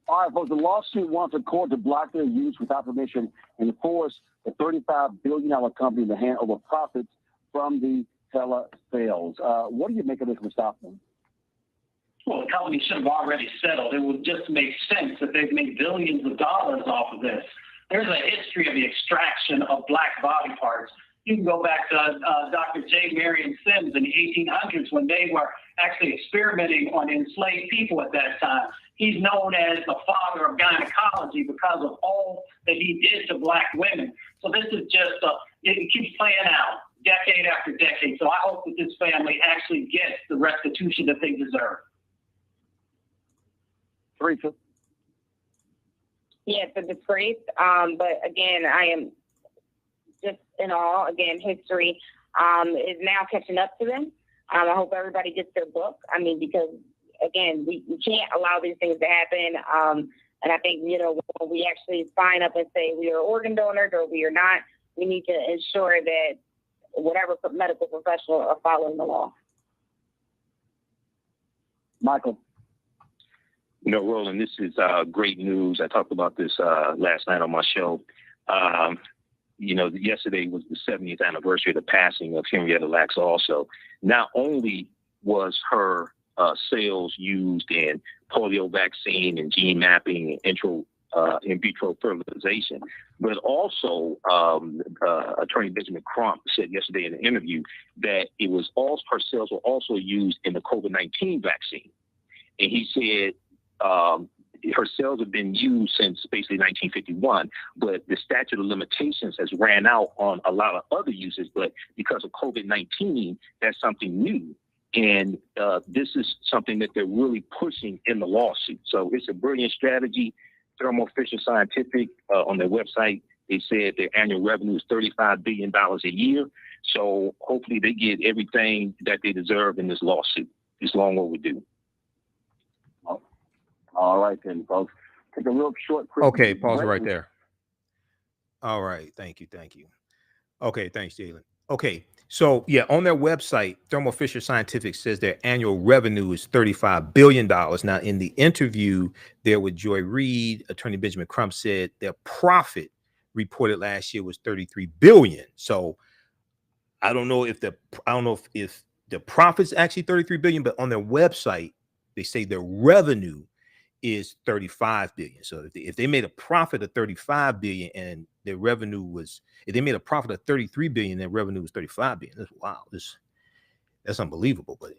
All right, folks, the lawsuit wants the court to block their use without permission and force the $35 billion company to hand over profits from the telesales. What do you make of this, Mustafa? Well, the company should have already settled. It would just make sense that they've made billions of dollars off of this. There's a history of the extraction of black body parts. You can go back to Dr. J. Marion Sims in the 1800s when they were actually experimenting on enslaved people at that time. He's known as the father of gynecology because of all that he did to black women. So this is just, it keeps playing out decade after decade. So I hope that this family actually gets the restitution that they deserve. Teresa. Yeah, it's a disgrace. But again, I am just in awe. Again, history is now catching up to them. I hope everybody gets their book. I mean, because again, we can't allow these things to happen. And I think, you know, when we actually sign up and say we are organ donors or we are not, we need to ensure that whatever medical professional are following the law. Michael. You know, Roland, this is great news. I talked about this last night on my show. You know, yesterday was the 70th anniversary of the passing of Henrietta Lacks also. Not only was her cells used in polio vaccine and gene mapping and in vitro fertilization, but also Attorney Benjamin Crump said yesterday in an interview that it was also, her cells were also used in the COVID-19 vaccine. And he said her cells have been used since basically 1951, but the statute of limitations has ran out on a lot of other uses. But because of COVID-19, that's something new. And this is something that they're really pushing in the lawsuit. So it's a brilliant strategy. Thermo Fisher Scientific, on their website, they said their annual revenue is $35 billion a year. So hopefully they get everything that they deserve in this lawsuit. It's long overdue. All right, then, folks. Take a real short. Okay, pause right there. All right, thank you. Okay, thanks, Jalen. Okay, so yeah, on their website, Thermo Fisher Scientific says their annual revenue is $35 billion. Now, in the interview there with Joy Reid, attorney Benjamin Crump said their profit reported last year was $33 billion. So I don't know if the profit's actually $33 billion, but on their website they say their revenue is $35 billion. So if they made a profit of $35 billion and their revenue was, if they made a profit of $33 billion, their revenue was $35 billion. That's unbelievable. But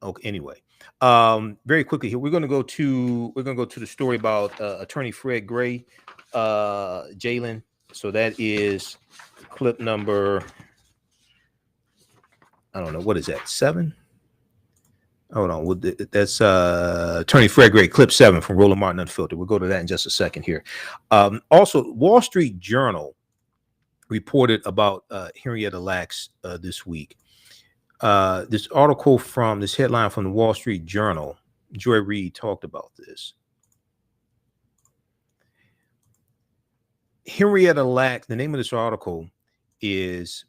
okay, anyway, very quickly here, we're gonna go to the story about attorney Fred Gray, Jalen. So that is clip number, I don't know, what is that, 7? Hold on, that's attorney Fred Gray, clip 7 from Roland Martin Unfiltered. We'll go to that in just a second here. Also, Wall Street Journal reported about Henrietta Lacks this week. This article from this headline from the Wall Street Journal, Joy Reid talked about this. Henrietta Lacks, the name of this article is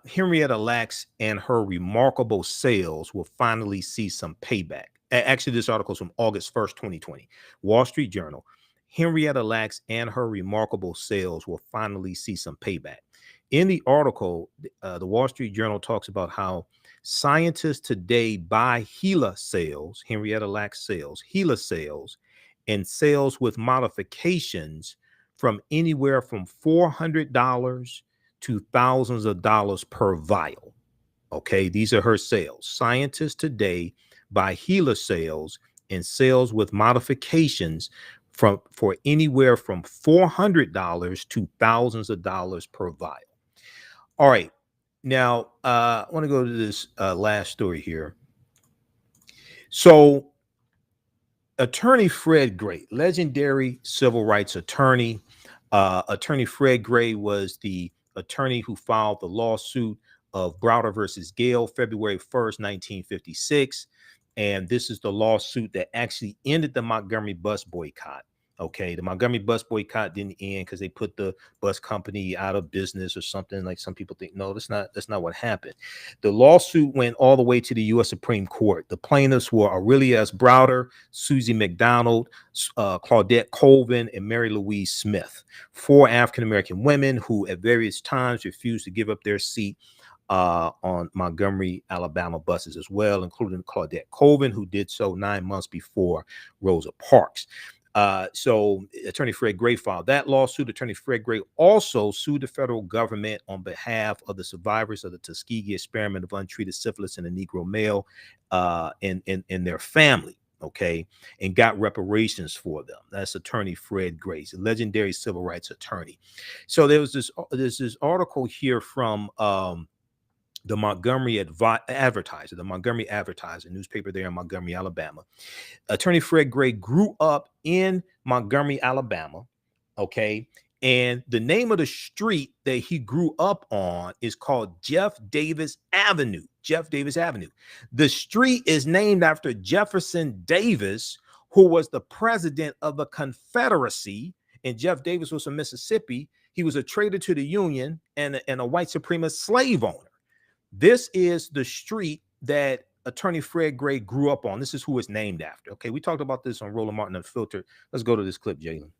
Henrietta Lacks and her remarkable sales will finally see some payback. Actually, this article is from August 1st, 2020. Wall Street Journal. Henrietta Lacks and her remarkable sales will finally see some payback. In the article, the Wall Street Journal talks about how scientists today buy HeLa cells, Henrietta Lacks cells, HeLa cells, and cells with modifications from anywhere from $400 to thousands of dollars per vial. Okay, these are her sales. Scientists today buy HeLa cells and cells with modifications for anywhere from $400 to thousands of dollars per vial. All right, now I want to go to this last story here. So attorney Fred Gray, legendary civil rights attorney. Attorney Fred Gray was the attorney who filed the lawsuit of Browder versus Gale, February 1st, 1956. And this is the lawsuit that actually ended the Montgomery bus boycott. Okay, the Montgomery bus boycott didn't end because they put the bus company out of business or something, like some people think. No, that's not what happened. The lawsuit went all the way to the U.S. Supreme Court. The plaintiffs were Aurelia S. Browder, Susie McDonald, Claudette Colvin, and Mary Louise Smith, 4 African-American women who at various times refused to give up their seat on Montgomery, Alabama buses as well, including Claudette Colvin, who did so 9 months before Rosa Parks. So attorney Fred Gray filed that lawsuit. Attorney Fred Gray also sued the federal government on behalf of the survivors of the Tuskegee Experiment of untreated syphilis in a Negro male and their family, okay, and got reparations for them. That's attorney Fred Gray, a legendary civil rights attorney. So there's this article here from the Montgomery Advertiser, newspaper there in Montgomery, Alabama. Attorney Fred Gray grew up in Montgomery, Alabama, okay? And the name of the street that he grew up on is called Jeff Davis Avenue. Jeff Davis Avenue. The street is named after Jefferson Davis, who was the president of the Confederacy, and Jeff Davis was from Mississippi. He was a traitor to the Union and a white supremacist slave owner. This is the street that attorney Fred Gray grew up on. This is who it's named after. Okay, we talked about this on Roland Martin Unfiltered. Let's go to this clip, Jalen.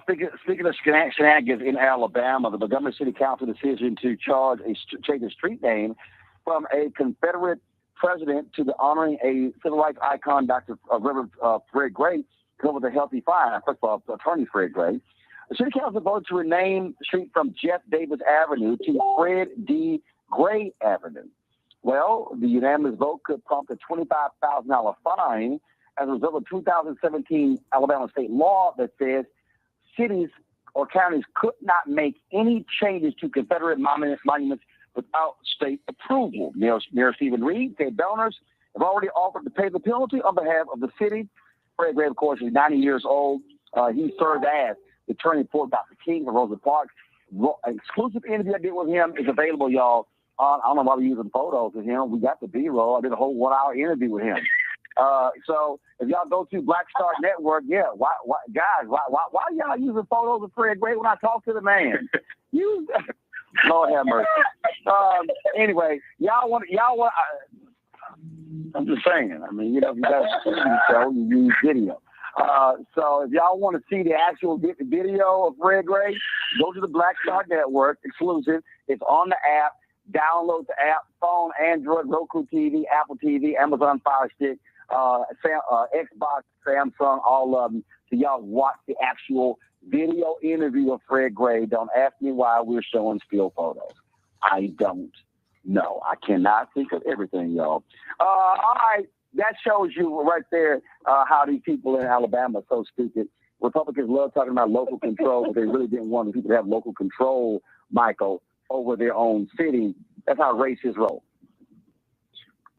Speaking of shenanigans in Alabama, the Montgomery City Council decision to change a street name from a Confederate president to the honoring a civil rights icon, Dr. Reverend Fred Gray, come with a healthy fire. First of all, attorney Fred Gray. The city council voted to rename the street from Jeff Davis Avenue to Fred D. Gray Avenue. Well, the unanimous vote could prompt a $25,000 fine as a result of 2017 Alabama state law that says cities or counties could not make any changes to Confederate monuments without state approval. Mayor Stephen Reed said donors have already offered to pay the penalty on behalf of the city. Fred Gray, of course, is 90 years old. He served as the attorney for Dr. King of Rosa Parks. An exclusive interview I did with him is available, y'all. I don't know why we're using photos of him. We got the B-roll. I did a whole 1-hour interview with him. So if y'all go to Black Star Network, why y'all using photos of Fred Gray when I talk to the man? Lord have mercy. Anyway, y'all want. I'm just saying. I mean, you got a show, you use video. So if y'all want to see the actual video of Fred Gray, go to the Black Star Network, exclusive. It's on the app. Download the app, phone, Android, Roku TV, Apple TV, Amazon Fire Stick, Xbox, Samsung, all of them. So y'all watch the actual video interview of Fred Gray. Don't ask me why we're showing still photos. I don't know. I cannot think of everything, y'all. All right. That shows you right there how these people in Alabama are so stupid. Republicans love talking about local control, but they really didn't want the people to have local control, Michael, over their own city. That's how racists roll.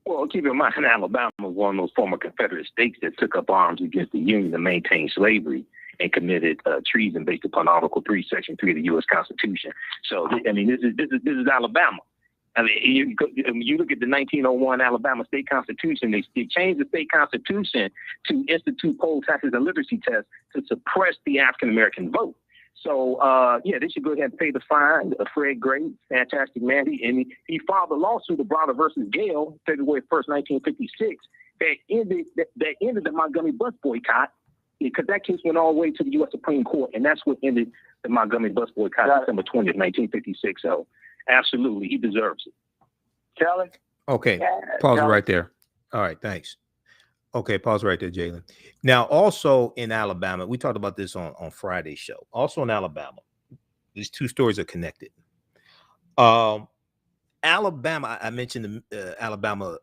Well, keep in mind, Alabama was one of those former Confederate states that took up arms against the Union to maintain slavery and committed treason based upon Article 3, Section 3 of the U.S. Constitution. So, I mean, this is Alabama. I mean, you look at the 1901 Alabama State Constitution, they changed the state constitution to institute poll taxes and literacy tests to suppress the African-American vote. So, they should go ahead and pay the fine. Fred Gray, fantastic man. He filed a lawsuit of Browder versus Gale, February 1st, 1956, that ended the Montgomery Bus Boycott, because that case went all the way to the U.S. Supreme Court, and that's what ended the Montgomery Bus Boycott, December 20th, 1956. So, absolutely, he deserves it. Kelly? Okay, pause it right there. All right, thanks. Okay, pause right there, Jalen. Now, also in Alabama, we talked about this on Friday's show. Also in Alabama, these two stories are connected. Alabama, I mentioned the Alabama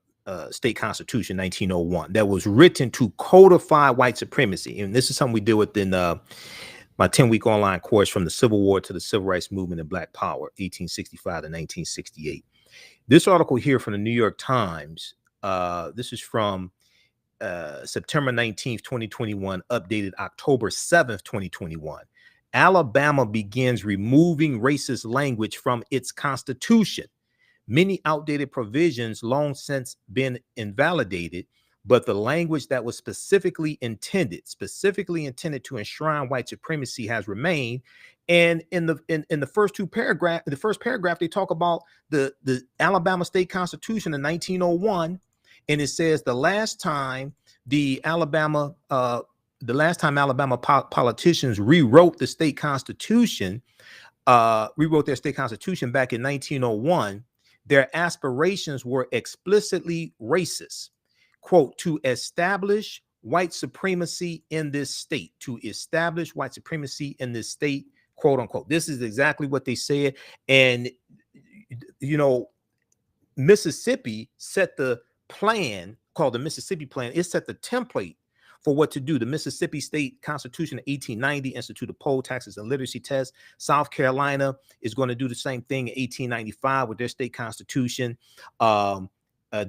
State Constitution, 1901, that was written to codify white supremacy. And this is something we deal with in my 10-week online course, From the Civil War to the Civil Rights Movement and Black Power, 1865 to 1968. This article here from the New York Times, this is from September 19th, 2021, updated October 7th, 2021. Alabama begins removing racist language from its constitution. Many outdated provisions long since been invalidated, but the language that was specifically intended to enshrine white supremacy has remained. And in the first paragraph, they talk about the Alabama State Constitution in 1901. And it says the last time Alabama politicians rewrote the state constitution, back in 1901, their aspirations were explicitly racist. Quote, to establish white supremacy in this state, quote unquote. This is exactly what they said. And, Mississippi set the plan called the Mississippi Plan. It set the template for what to do. The Mississippi State Constitution of 1890 instituted poll taxes and literacy tests. South Carolina is going to do the same thing in 1895 with their state constitution. Then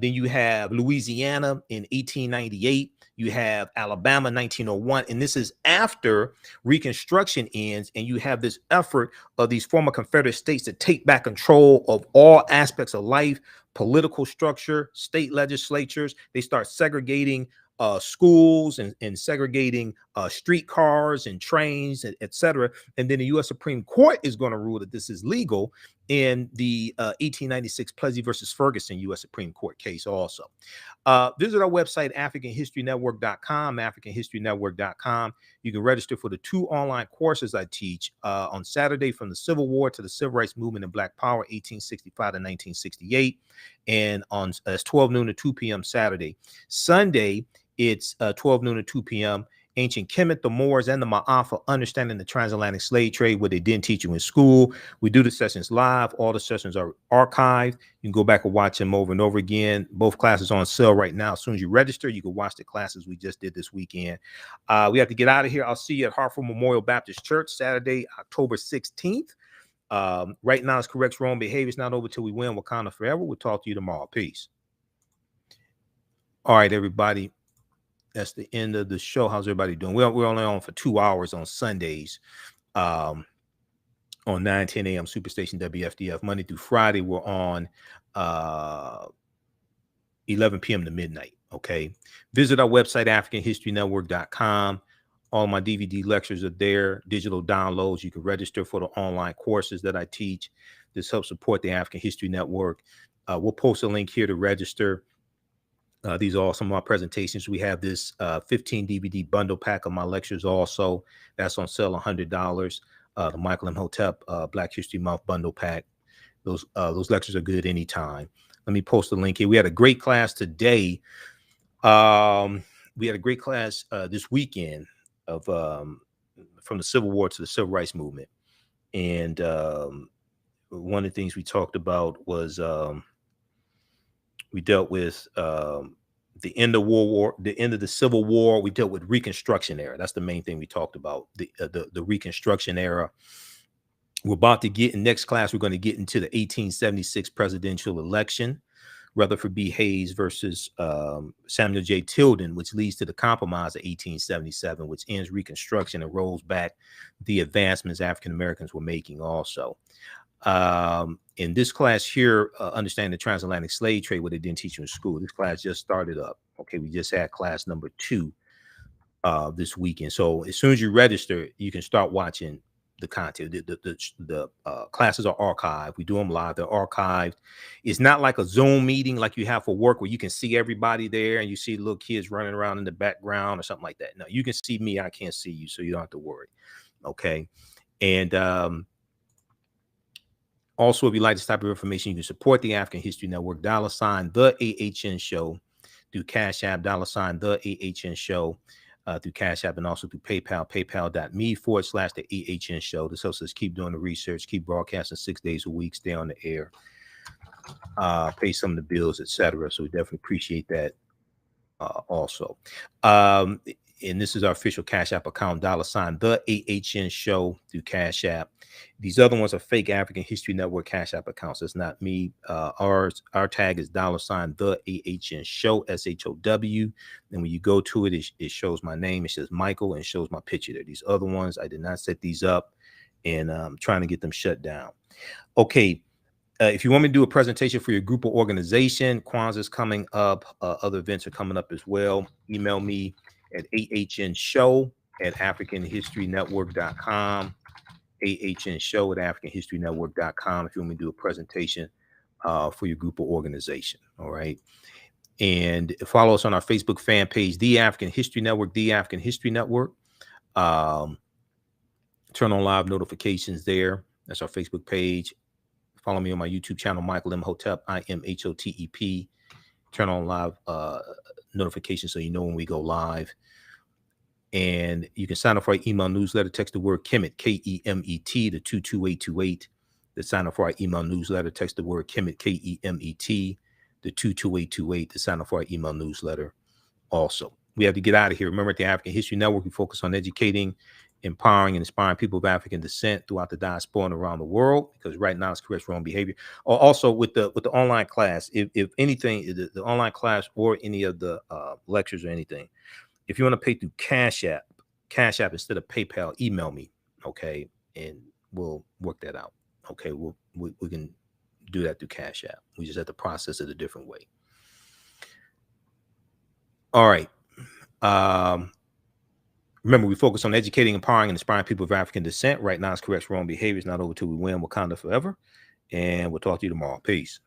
you have Louisiana in 1898. You have Alabama 1901. And this is after Reconstruction ends. And you have this effort of these former Confederate states to take back control of all aspects of life, political structure, state legislatures. They start segregating schools and segregating streetcars and trains, etc. And then the U.S. Supreme Court is going to rule that this is legal in the 1896 Plessy versus Ferguson U.S. Supreme Court case also. Visit our website, AfricanHistoryNetwork.com, AfricanHistoryNetwork.com. You can register for the 2 online courses I teach on Saturday, From the Civil War to the Civil Rights Movement and Black Power, 1865 to 1968. And it's 12 noon to 2 p.m. Saturday. Sunday, it's 12 noon to 2 p.m. Ancient Kemet, the Moors, and the Ma'afa, understanding the transatlantic slave trade, what they didn't teach you in school. We do the sessions live. All the sessions are archived. You can go back and watch them over and over again. Both classes are on sale right now. As soon as you register, you can watch the classes we just did this weekend. We have to get out of here. I'll see you at Hartford Memorial Baptist Church Saturday, October 16th. Right now, it's correct wrong behavior. It's not over till we win. Wakanda forever. We'll talk to you tomorrow. Peace. All right, everybody. That's the end of the show. How's everybody doing? We're only on for 2 hours on Sundays, on 9-10 a.m. Superstation WFDF. Monday through Friday, we're on 11 p.m. to midnight. Okay. Visit our website, AfricanHistoryNetwork.com. All my DVD lectures are there, digital downloads. You can register for the online courses that I teach. This helps support the African History Network. We'll post a link here to register. These are all some of my presentations. We have this 15 DVD bundle pack of my lectures also. That's on sale, $100. The Michael Imhotep Black History Month bundle pack. Those lectures are good anytime. Let me post the link here. We had a great class today. We had a great class this weekend of from the Civil War to the Civil Rights Movement. And one of the things we talked about was we dealt with the end of World War, the end of the Civil War. We dealt with Reconstruction era. That's the main thing we talked about, the Reconstruction era. We're about to get in next class. We're going to get into the 1876 presidential election, Rutherford B. Hayes versus Samuel J. Tilden, which leads to the Compromise of 1877, which ends Reconstruction and rolls back the advancements African Americans were making also. In this class here, understanding the transatlantic slave trade, what they didn't teach you in school. This class just started up. Okay, we just had class number 2 this weekend. So as soon as you register, you can start watching the content. The classes are archived. We do them live. They're archived. It's not like a Zoom meeting like you have for work where you can see everybody there and you see little kids running around in the background or something like that. No, you can see me. I can't see you, so you don't have to worry. Okay, and also, if you like this type of information, you can support the African History Network, $ the AHN Show through Cash App, $ the AHN Show through Cash App, and also through PayPal, paypal.me/the AHN Show. This helps us keep doing the research, keep broadcasting 6 days a week, stay on the air, pay some of the bills, etc. So we definitely appreciate that also. And this is our official Cash App account, $ the AHN Show through Cash App. These other ones are fake African History Network Cash App accounts. That's not me. Our tag is $ the AHN Show, SHOW. And when you go to it, it shows my name. It says Michael and shows my picture there. These other ones, I did not set these up, and I'm trying to get them shut down. Okay. If you want me to do a presentation for your group or organization, Kwanzaa is coming up. Other events are coming up as well. Email me at ahnshow@africanhistorynetwork.com. ahnshow@africanhistorynetwork.com if you want me to do a presentation for your group or organization. All right. And follow us on our Facebook fan page, The African History Network, The African History Network. Turn on live notifications there. That's our Facebook page. Follow me on my YouTube channel, Michael Imhotep, IMHOTEP. Turn on live notifications so you know when we go live. And you can sign up for our email newsletter. Text the word Kemet, K-E-M-E-T, to 22828. To sign up for our email newsletter. Text the word Kemet, K-E-M-E-T, to 22828. To sign up for our email newsletter also. We have to get out of here. Remember, at the African History Network, we focus on educating, empowering, and inspiring people of African descent throughout the diaspora and around the world, because right now it's correct wrong behavior. Also, with the online class, if anything, the online class or any of the lectures or anything, if you want to pay through Cash App instead of PayPal, email me, okay, and we'll work that out. Okay, we can do that through Cash App. We just have to process it a different way. All right. Remember, we focus on educating, empowering, and inspiring people of African descent. Right now, it's correct wrong behavior. It's not over till we win. Wakanda forever. And we'll talk to you tomorrow. Peace.